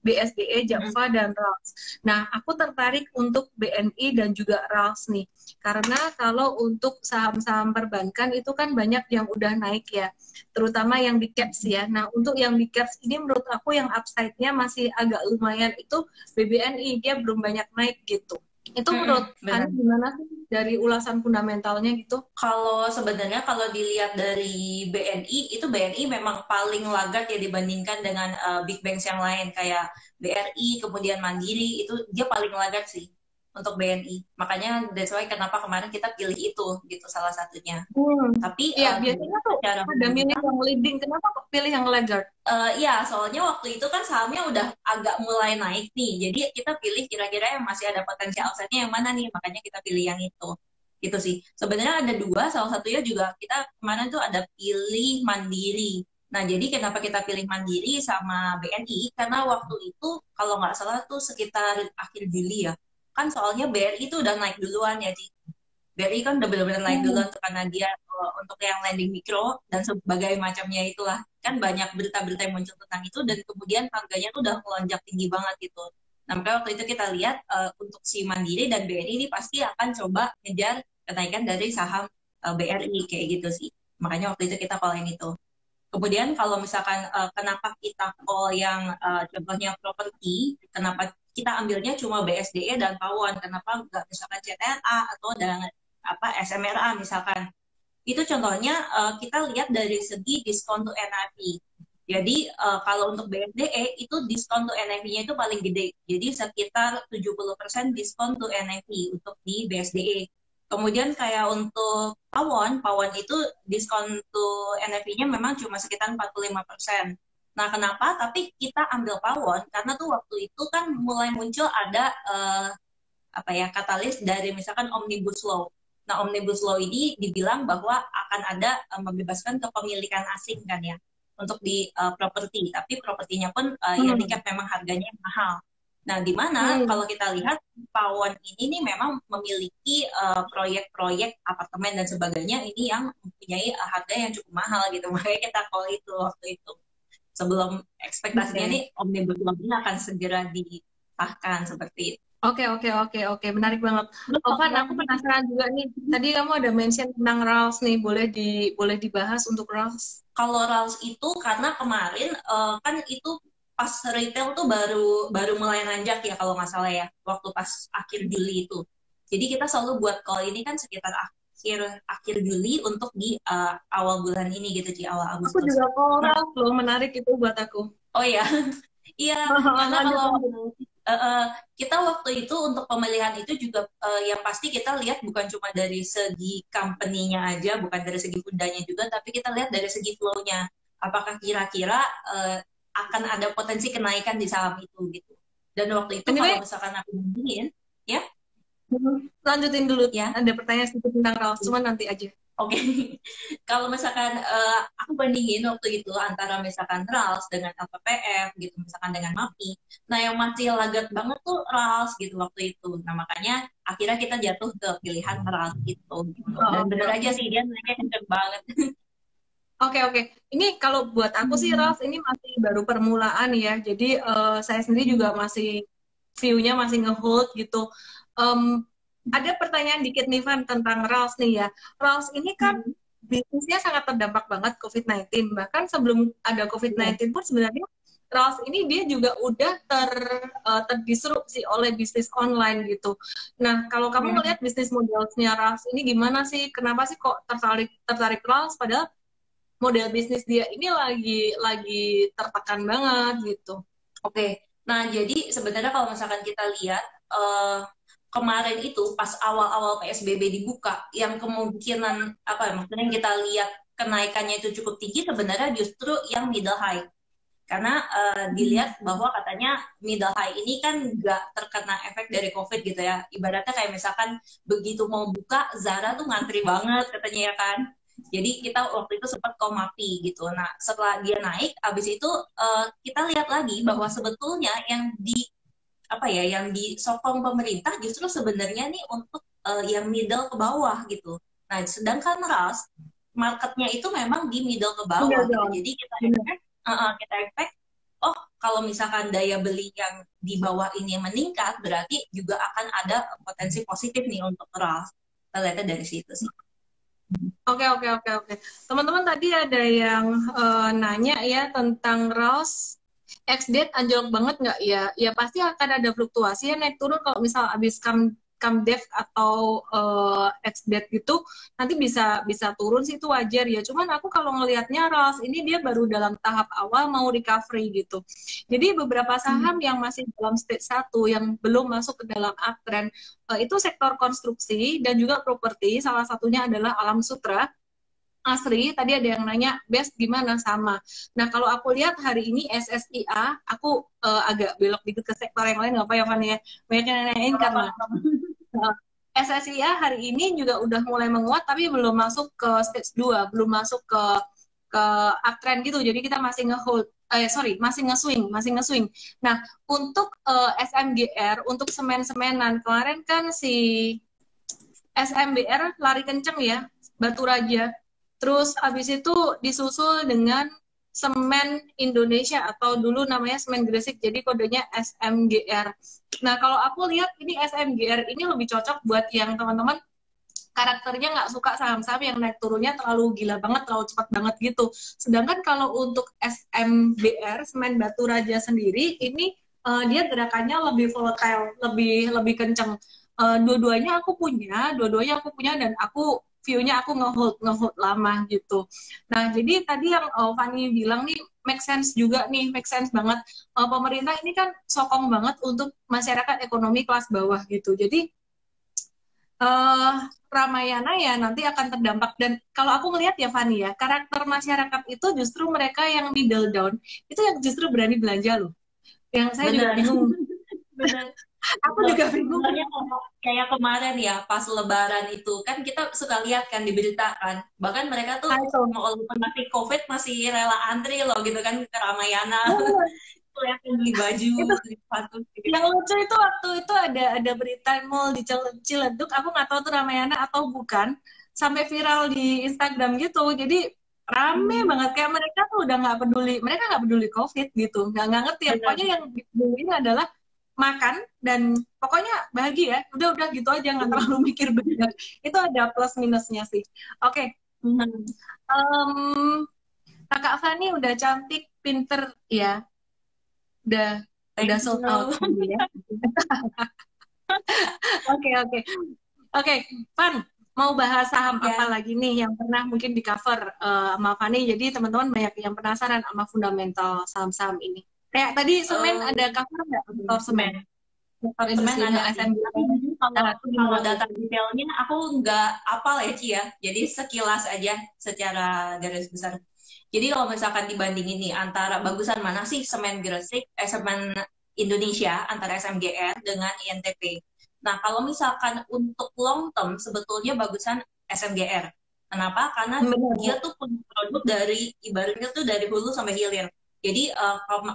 BSDE, Java, dan RALS. Nah, aku tertarik untuk BNI dan juga RALS nih. Karena kalau untuk saham-saham perbankan itu kan banyak yang udah naik ya, terutama yang di caps ya. Nah, untuk yang di caps ini menurut aku yang upside-nya masih agak lumayan itu BBNI, dia belum banyak naik gitu. Itu menurut Anda gimana sih dari ulasan fundamentalnya gitu? Kalau sebenarnya kalau dilihat dari BNI, itu BNI memang paling laggard ya dibandingkan dengan big banks yang lain kayak BRI, kemudian Mandiri, itu dia paling laggard sih untuk BNI. Makanya that's why kenapa kemarin kita pilih itu gitu salah satunya. Tapi ya biasanya tuh ada milih yang leading, kenapa kok pilih yang laggard? Ya, soalnya waktu itu kan sahamnya udah agak mulai naik nih. Jadi kita pilih kira-kira yang masih ada potensial upside-nya yang mana nih, makanya kita pilih yang itu. Gitu sih. Sebenarnya ada dua, salah satunya juga kita kemarin tuh ada pilih Mandiri. Nah, jadi kenapa kita pilih Mandiri sama BNI? Karena waktu itu kalau nggak salah tuh sekitar akhir Juli ya. Kan soalnya BRI itu udah naik duluan ya, Ci. BRI kan udah benar-benar naik duluan tuh karena dia untuk yang lending mikro dan sebagai macamnya itulah. Kan banyak berita-berita yang muncul tentang itu dan kemudian harganya tuh udah melonjak tinggi banget gitu. Nah, makanya waktu itu kita lihat untuk si Mandiri dan BRI ini pasti akan coba ngejar kenaikan dari saham BRI kayak gitu sih. Makanya waktu itu kita call yang itu. Kemudian kalau misalkan kenapa kita call yang contohnya properti, kenapa kita ambilnya cuma BSDE dan Pawon, kenapa nggak misalkan CTRA atau dengan SMRA misalkan. Itu contohnya kita lihat dari segi diskon to NAV. Jadi kalau untuk BSDE itu diskon to NAV-nya itu paling gede. Jadi sekitar 70% diskon to NAV untuk di BSDE. Kemudian kayak untuk Pawon itu diskon to NAV-nya memang cuma sekitar 45%. Nah, kenapa? Tapi kita ambil Pawon karena tuh waktu itu kan mulai muncul ada katalis dari misalkan Omnibus Law. Nah, Omnibus Law ini dibilang bahwa akan ada membebaskan kepemilikan asing kan ya untuk di properti. Tapi propertinya pun ya tiket memang harganya mahal. Nah, di mana kalau kita lihat Pawon ini nih memang memiliki proyek-proyek apartemen dan sebagainya ini yang mempunyai harga yang cukup mahal gitu. Makanya kita call itu waktu itu. sebelum ekspektasinya Oke. nih Omnibus Law ini akan segera disahkan seperti itu. Oke, menarik banget. Terus Van, aku lagi penasaran juga nih. Tadi kamu ada mention tentang RALS nih, boleh dibahas untuk RALS? kalau RALS itu karena kemarin kan itu pas retail tuh baru baru mulai nanjak ya kalau nggak salah ya, waktu pas akhir Juli itu. Jadi kita selalu buat call ini kan sekitar akhir akhir Juli untuk di awal bulan ini gitu, di awal Aku Agustus. juga call Nah, RALS loh, menarik itu buat aku. oh ya, iya, karena Lanjut, kalau lanjut. kita waktu itu untuk pemilihan itu juga yang pasti kita lihat bukan cuma dari segi company-nya aja, bukan dari segi fundanya juga, tapi kita lihat dari segi flow-nya. Apakah kira-kira akan ada potensi kenaikan di saham itu gitu. Dan waktu itu Anyway, kalau misalkan aku bandingin, ya, lanjutin dulu. ya, Ada pertanyaan sedikit tentang RALS, cuma nanti aja. oke. Kalau misalkan aku bandingin waktu itu antara misalkan RALS dengan LPPF gitu, misalkan dengan MAPI, nah yang masih lagat banget tuh RALS gitu waktu itu. Nah makanya akhirnya kita jatuh ke pilihan RALS gitu. Dan bener aja sih dia naiknya kenceng banget. Oke. Ini kalau buat aku sih, RALS ini masih baru permulaan ya. Jadi saya sendiri juga masih view-nya masih nge-hold gitu. Ada pertanyaan dikit nih Van tentang RALS nih ya. RALS ini kan bisnisnya sangat terdampak banget COVID-19. Bahkan sebelum ada COVID-19 pun sebenarnya RALS ini dia juga udah terdisrupsi oleh bisnis online gitu. Nah, kalau kamu ngelihat bisnis modelnya RALS ini gimana sih? Kenapa sih kok tertarik RALS padahal model bisnis dia ini lagi tertekan banget gitu. Oke. Nah, jadi sebenarnya kalau misalkan kita lihat kemarin itu pas awal-awal PSBB dibuka, yang kemungkinan apa ya, maksudnya yang kita lihat kenaikannya itu cukup tinggi sebenarnya justru yang middle high. Karena dilihat bahwa katanya middle high ini kan nggak terkena efek dari COVID gitu ya. Ibaratnya kayak misalkan begitu mau buka, Zara tuh ngantri banget katanya ya kan. Jadi kita waktu itu sempat komapi gitu. Nah setelah dia naik, abis itu kita lihat lagi bahwa sebetulnya yang yang disokong pemerintah justru sebenarnya nih untuk yang middle ke bawah gitu. Nah sedangkan RALS marketnya itu memang di middle ke bawah gitu. Jadi kita expect, oh kalau misalkan daya beli yang di bawah ini meningkat, berarti juga akan ada potensi positif nih untuk RALS. Kita lihatnya dari situ sih. Oke. Teman-teman tadi ada yang nanya ya tentang RALS. Ex-date anjlok banget nggak ya? Ya pasti akan ada fluktuasi ya naik turun kalau misal abis CAMDEV atau ex-date gitu nanti bisa turun sih itu wajar ya. Cuman aku kalau ngelihatnya RALS ini dia baru dalam tahap awal mau recovery gitu. Jadi beberapa saham yang masih dalam stage 1 yang belum masuk ke dalam uptrend itu sektor konstruksi dan juga properti. Salah satunya adalah Alam Sutra. Asri, tadi ada yang nanya, best gimana sama. Nah, kalau aku lihat hari ini SSIA, aku agak belok dikit ke sektor yang lain, nggak apa ya, Van ya? Banyak yang nanyain karena SSIA hari ini juga udah mulai menguat, tapi belum masuk ke stage 2, belum masuk ke uptrend gitu, jadi kita masih masih nge-swing. Nah, untuk SMGR, untuk semen-semenan, kemarin kan si SMBR lari kenceng ya, Batu Raja. Terus habis itu disusul dengan Semen Indonesia atau dulu namanya Semen Gresik, jadi kodenya SMGR. Nah, kalau aku lihat ini SMGR ini lebih cocok buat yang teman-teman karakternya nggak suka saham-saham yang naik turunnya terlalu gila banget, terlalu cepat banget gitu. Sedangkan kalau untuk SMBR, Semen Batu Raja sendiri, ini dia gerakannya lebih volatile, lebih kenceng. Dua-duanya aku punya dan aku view-nya aku nge-hold lama gitu. Nah, jadi tadi yang Fanny bilang nih make sense banget. Pemerintah ini kan sokong banget untuk masyarakat ekonomi kelas bawah gitu. Jadi Ramayana ya nanti akan terdampak. Dan kalau aku melihat ya Fanny ya, karakter masyarakat itu justru mereka yang middle down, itu yang justru berani belanja loh. Yang saya juga bingung. Benar. Aku juga bingung. Kayak kemarin ya, pas lebaran itu, kan kita suka lihat kan diberitakan. Bahkan mereka tuh, walaupun masih COVID, masih rela antri loh gitu kan, ke Ramayana. Kelihatan beli baju, beli sepatu. Yang lucu itu waktu itu ada berita mall di Ciledug, aku nggak tahu tuh Ramayana atau bukan, sampai viral di Instagram gitu. Jadi rame banget, kayak mereka tuh udah nggak peduli, mereka nggak peduli COVID gitu, nggak ngerti ya. Pokoknya yang dipeduliin adalah makan dan pokoknya bahagia. Udah gitu aja, nggak terlalu mikir banyak. Itu ada plus minusnya sih. Oke. Kakak Fani udah cantik, pinter ya. Udah sold out ya. Oke, Fan, mau bahas saham apa lagi nih yang pernah mungkin di cover sama Fani. Jadi teman-teman banyak yang penasaran sama fundamental saham-saham ini. Kayak tadi semen ada cover nggak? Sektor semen. Sektor Semen ada ASN. kalau data detailnya aku nggak apal ya Ci ya. Jadi sekilas aja secara garis besar. Jadi kalau misalkan dibandingin nih antara bagusan mana sih semen Gresik, semen Indonesia antara SMGR dengan INTP. Nah kalau misalkan untuk long term sebetulnya bagusan SMGR. Kenapa? Karena dia tuh punya produk dari ibaratnya tuh dari hulu sampai hilir. Jadi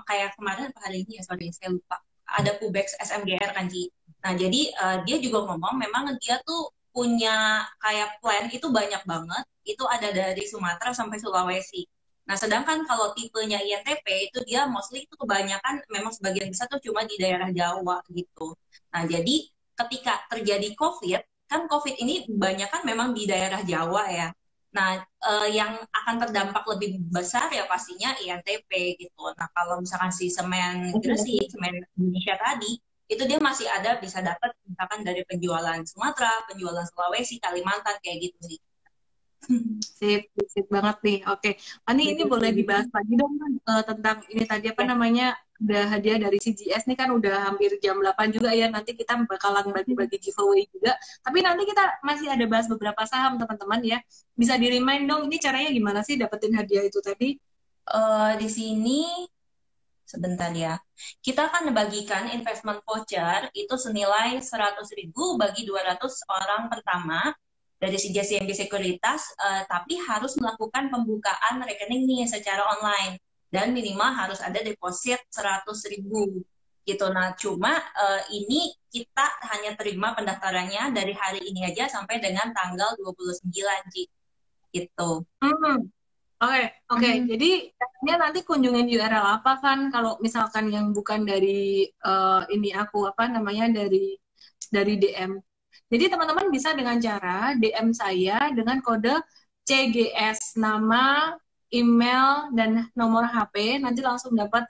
kayak kemarin apa hari ini ya, sorry saya lupa. Ada Pubex SMGR kan Ci. Nah jadi dia juga ngomong memang dia tuh punya kayak plan itu banyak banget. Itu ada dari Sumatera sampai Sulawesi. Nah, sedangkan kalau tipenya INTP itu dia mostly itu kebanyakan memang sebagian besar tuh cuma di daerah Jawa gitu. Nah, jadi ketika terjadi COVID, kan COVID ini banyak kan memang di daerah Jawa ya. Nah, yang akan terdampak lebih besar ya pastinya INTP gitu. Nah, kalau misalkan si semen Gresik, semen Indonesia tadi, itu dia masih ada bisa dapat misalkan dari penjualan Sumatera, penjualan Sulawesi, Kalimantan kayak gitu sih. Sip banget nih. Oke, ini boleh dibahas lagi dong tentang ini tadi apa namanya, udah hadiah dari CGS nih kan udah hampir jam 8 juga ya, nanti kita bakalan bagi-bagi giveaway juga, tapi nanti kita masih ada bahas beberapa saham teman-teman ya. Bisa di-remind dong ini caranya gimana sih dapetin hadiah itu tadi? Di sini sebentar ya, kita akan membagikan investment voucher itu senilai 100.000 bagi 200 orang pertama dari CGS Sekuritas, tapi harus melakukan pembukaan rekening nih secara online dan minimal harus ada deposit 100.000 gitu. Nah, cuma ini kita hanya terima pendaftarannya dari hari ini aja sampai dengan tanggal 29 gitu. Oke. Jadi nanti kunjungin URL apa kan kalau misalkan yang bukan dari ini aku apa namanya dari DM. Jadi teman-teman bisa dengan cara DM saya dengan kode CGS, nama, email, dan nomor HP. Nanti langsung dapat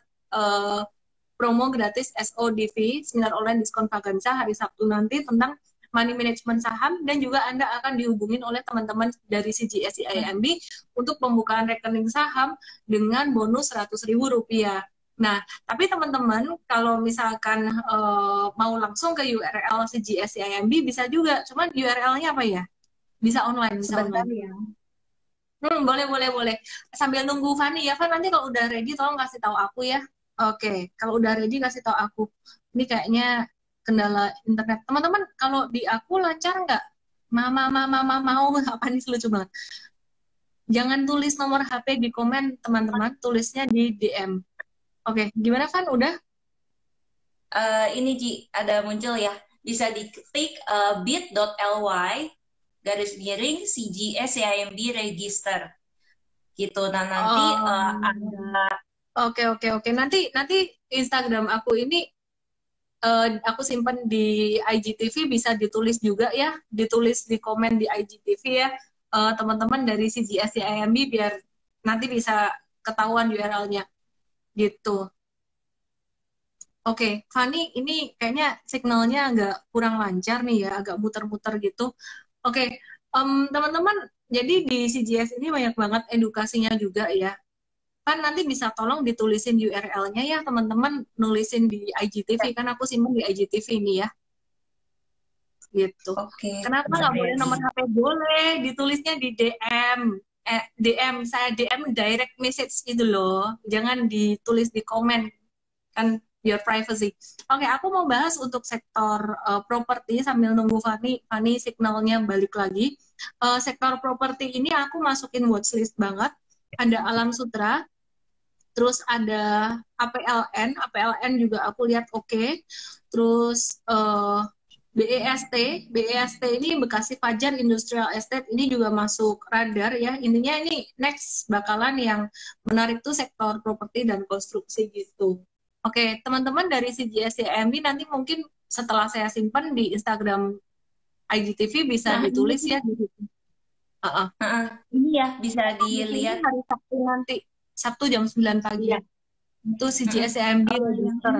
promo gratis SODV, Seminar Online Diskon Vaganza hari Sabtu nanti tentang money management saham, dan juga Anda akan dihubungin oleh teman-teman dari CGS IMB untuk pembukaan rekening saham dengan bonus Rp100.000. Nah, tapi teman-teman kalau misalkan mau langsung ke URL CGS IMB bisa juga, cuman URL-nya apa ya? Bisa online, bisa sebentar online. Ya. Boleh. Sambil nunggu Fani ya, Fan nanti kalau udah ready tolong kasih tahu aku ya. Oke, kalau udah ready kasih tahu aku. Ini kayaknya kendala internet. Teman-teman kalau di aku lancar nggak? Mau apa nih, lucu banget. Jangan tulis nomor HP di komen teman-teman, tulisnya di DM. Oke, gimana Van? Udah? Ini Ji, ada muncul ya. Bisa diketik bit.ly CGS CIMB register. Gitu. Nah, nanti ada... Oke. Nanti Instagram aku ini aku simpan di IGTV, bisa ditulis juga ya. Ditulis di komen di IGTV ya. Teman-teman dari CGS CIMB biar nanti bisa ketahuan URL-nya. Gitu. Oke, Fani, ini kayaknya signalnya agak kurang lancar nih ya, agak muter-muter gitu. Oke, teman-teman, jadi di CGS ini banyak banget edukasinya juga ya. Kan nanti bisa tolong ditulisin URL-nya ya, teman-teman, nulisin di IGTV, kan aku simpan di IGTV ini ya. Gitu. Oke. Kenapa nggak boleh nomor HP? Boleh, ditulisnya di DM. Saya DM direct message itu loh, jangan ditulis di komen, kan your privacy. Oke, aku mau bahas untuk sektor properti sambil nunggu Fani signalnya balik lagi. Sektor properti ini aku masukin watchlist banget. Ada Alam Sutra, terus ada APLN juga aku lihat oke. Terus BEST ini Bekasi Fajar Industrial Estate ini juga masuk radar ya. Intinya ini next bakalan yang menarik tuh sektor properti dan konstruksi gitu. Oke, teman-teman dari CGS-CIMB nanti mungkin setelah saya simpan di Instagram IGTV bisa ditulis ya di situ. Ini ya bisa Ini dilihat hari Sabtu nanti, Sabtu jam 9 pagi. ya. Itu CGS-CIMB register.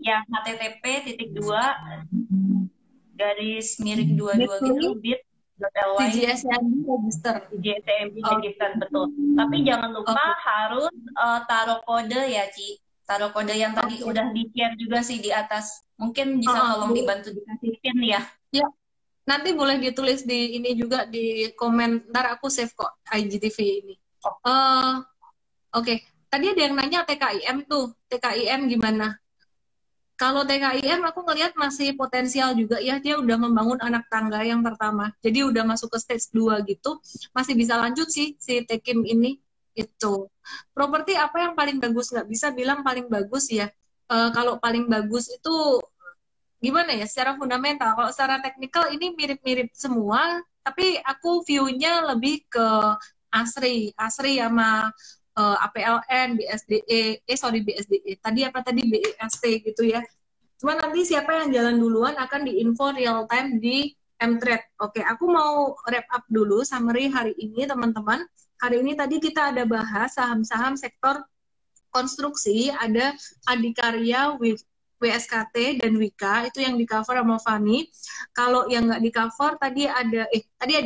Yang http://222 gitu bit.ly CGS-CIMB register. CGS-CIMB register, betul. Tapi jangan lupa harus taruh kode ya, Ci. Taruh kode yang tadi udah di-share juga sih di atas. Mungkin bisa tolong dibantu dikasih pin ya. Ya, nanti boleh ditulis di ini juga di komen. Ntar aku save kok IGTV ini. Oke. Tadi ada yang nanya TKIM tuh. TKIM gimana? Kalau TKIM aku ngelihat masih potensial juga ya. Dia udah membangun anak tangga yang pertama. Jadi udah masuk ke stage 2 gitu. Masih bisa lanjut sih si TKIM ini. Itu. Properti apa yang paling bagus? Nggak bisa bilang paling bagus ya. Kalau paling bagus itu gimana ya secara fundamental. Kalau secara teknikal ini mirip-mirip semua. Tapi aku view-nya lebih ke ASRI sama APLN, BSDE, BSDE. Tadi apa tadi BEST gitu ya. Cuma nanti siapa yang jalan duluan akan diinfo real time di Mtrade. Oke, aku mau wrap up dulu summary hari ini teman-teman. Hari ini tadi kita ada bahas saham-saham sektor konstruksi, ada Adikarya, WSKT dan Wika, itu yang di cover sama Fani. Kalau yang nggak di cover tadi ada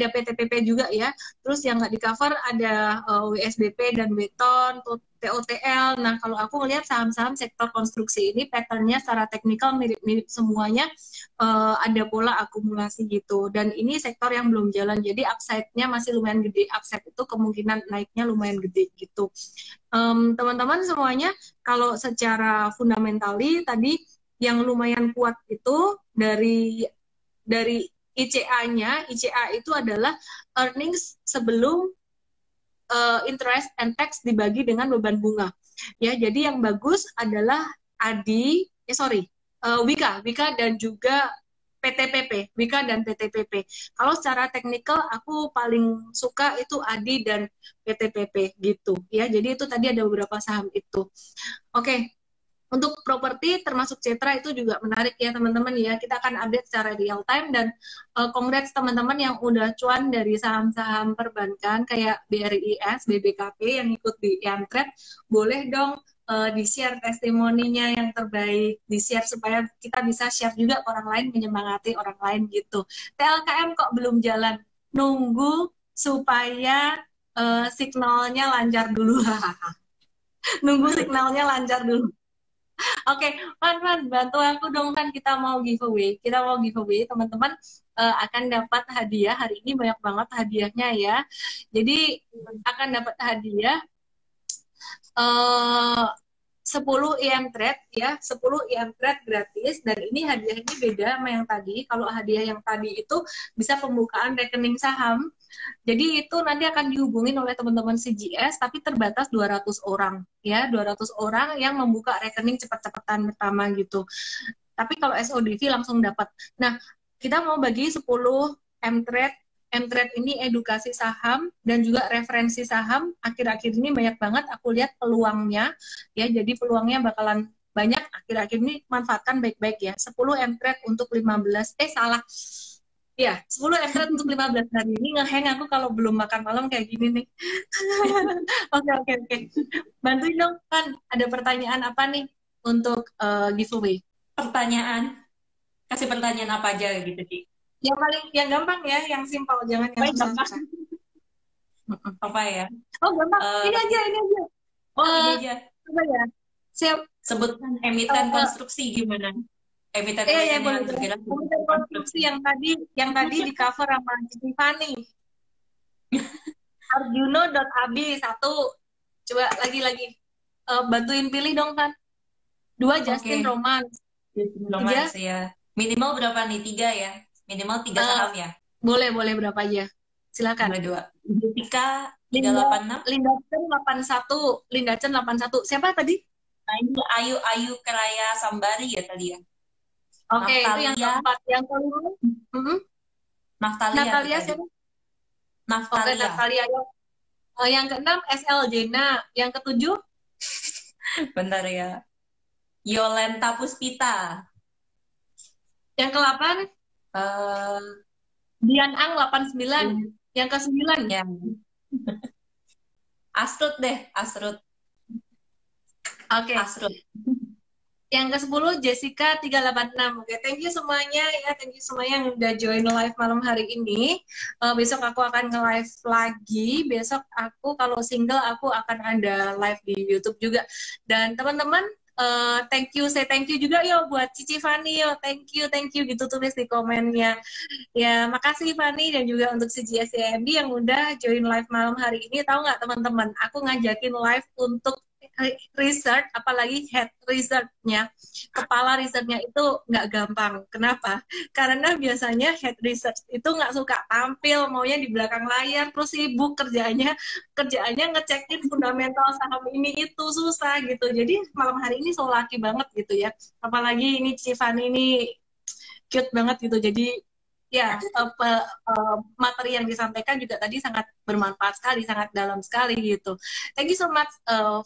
PTPP juga ya. Terus yang nggak di cover ada WSBP dan Beton, TOTL. Nah kalau aku ngelihat saham-saham sektor konstruksi ini patternnya secara teknikal mirip-mirip semuanya, ada pola akumulasi gitu. Dan ini sektor yang belum jalan, jadi upside-nya masih lumayan gede. Upside itu kemungkinan naiknya lumayan gede gitu. Teman-teman semuanya, kalau secara fundamentali tadi yang lumayan kuat itu dari ICA-nya, ICA itu adalah earnings sebelum interest and tax dibagi dengan beban bunga. Ya, jadi yang bagus adalah Wika dan juga PTPP, Wika dan PTPP. Kalau secara teknikal aku paling suka itu ADI dan PTPP gitu ya. Jadi itu tadi ada beberapa saham itu. Oke. Untuk properti termasuk Cetra itu juga menarik ya teman-teman ya. Kita akan update secara real time dan congrats teman-teman yang udah cuan dari saham-saham perbankan kayak BRIS, BBKP yang ikut di Mtrade. Boleh dong di-share testimoninya yang terbaik, di-share supaya kita bisa share juga ke orang lain, menyemangati orang lain gitu. TLKM kok belum jalan? Nunggu supaya signalnya lancar dulu. Nunggu signalnya lancar dulu. Oke, Van, bantu aku dong kan kita mau giveaway. Teman-teman akan dapat hadiah. Hari ini banyak banget hadiahnya ya. Jadi akan dapat hadiah 10 Mtrade ya, 10 Mtrade gratis. Dan ini hadiahnya beda sama yang tadi. Kalau hadiah yang tadi itu bisa pembukaan rekening saham. Jadi itu nanti akan dihubungin oleh teman-teman CGS, tapi terbatas 200 orang ya, 200 orang yang membuka rekening cepat-cepatan pertama gitu. Tapi kalau SODV langsung dapat. Nah, kita mau bagi 10 Mtrade. Mtrade ini edukasi saham dan juga referensi saham. Akhir-akhir ini banyak banget aku lihat peluangnya ya, jadi peluangnya bakalan banyak. Akhir-akhir ini manfaatkan baik-baik ya. 10 Mtrade untuk 15 Ya, 10 Mtrade untuk 15 hari ini ngehang aku kalau belum makan malam kayak gini nih. Oke. Bantuin dong, kan ada pertanyaan apa nih untuk giveaway? Kasih pertanyaan apa aja gitu, Ci? Yang gampang ya, yang simpel, jangan yang susah. Apa ya? Oh, gampang. Ini aja. Ini aja. Apa ya? Siap. Sebutkan emiten konstruksi gimana? Emiten konstruksi yang tadi di cover sama Tiffany. Arjuno.abi 1. Coba lagi. Bantuin pilih dong kan. 2 Justin Romans. Romans ya. Minimal berapa nih? 3 ya. Minimal 3 saham ya. Boleh berapa aja. Silakan. 2. Jessica 386. Linda Chen 81. Siapa tadi? Nah, ini Ayu Keraya Sambari ya tadi ya. Oke, itu yang Naftalia. keempat. Yang kelima, Naftalia Natalia tadi. siapa? Oke, Naftalia. Natalia. Yang keenam, SL Jena. Yang ketujuh, Bentar ya. Yolenta Puspita. yang ke-8, Eh, Dian Ang 89. Yang ke-9, ya. Asrut deh, Asrut. oke. Asrut. Yang ke-10, Jessica 386. Oke, thank you semuanya ya. Thank you semuanya yang udah join live malam hari ini. Besok aku akan nge-live lagi. Besok aku kalau single aku akan ada live di YouTube juga. Dan teman-teman, thank you, say thank you juga yo buat Cici Fani yo. Thank you gitu tulis di komennya. Ya, makasih Fani dan juga untuk CGSCMD yang udah join live malam hari ini. Tahu nggak teman-teman, aku ngajakin live untuk research, apalagi head research-nya, kepala research-nya itu nggak gampang. Kenapa? Karena biasanya head research itu nggak suka tampil, maunya di belakang layar, terus sibuk kerjaannya ngecekin fundamental saham ini itu susah gitu. Jadi malam hari ini so lucky banget gitu ya. Apalagi ini Cifani ini cute banget gitu. Jadi ya materi yang disampaikan juga tadi sangat bermanfaat sekali, sangat dalam sekali gitu. Thank you so much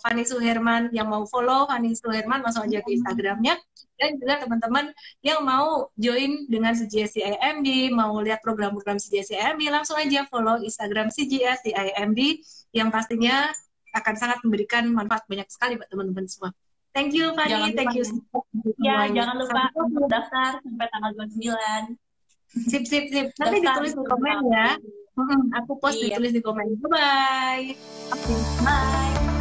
Fani Suherman. Yang mau follow Fani Suherman langsung aja ke Instagramnya. Dan juga teman-teman yang mau join dengan CGS CIMB, mau lihat program-program CGS CIMB, langsung aja follow Instagram CGS CIMB yang pastinya akan sangat memberikan manfaat banyak sekali buat teman-teman semua. Thank you Fani, thank you Ya, jangan lupa untuk daftar sampai tanggal 29. Sip. Nanti ditulis di komen ya. Aku post Iya. ditulis di komen. Bye-bye. Bye.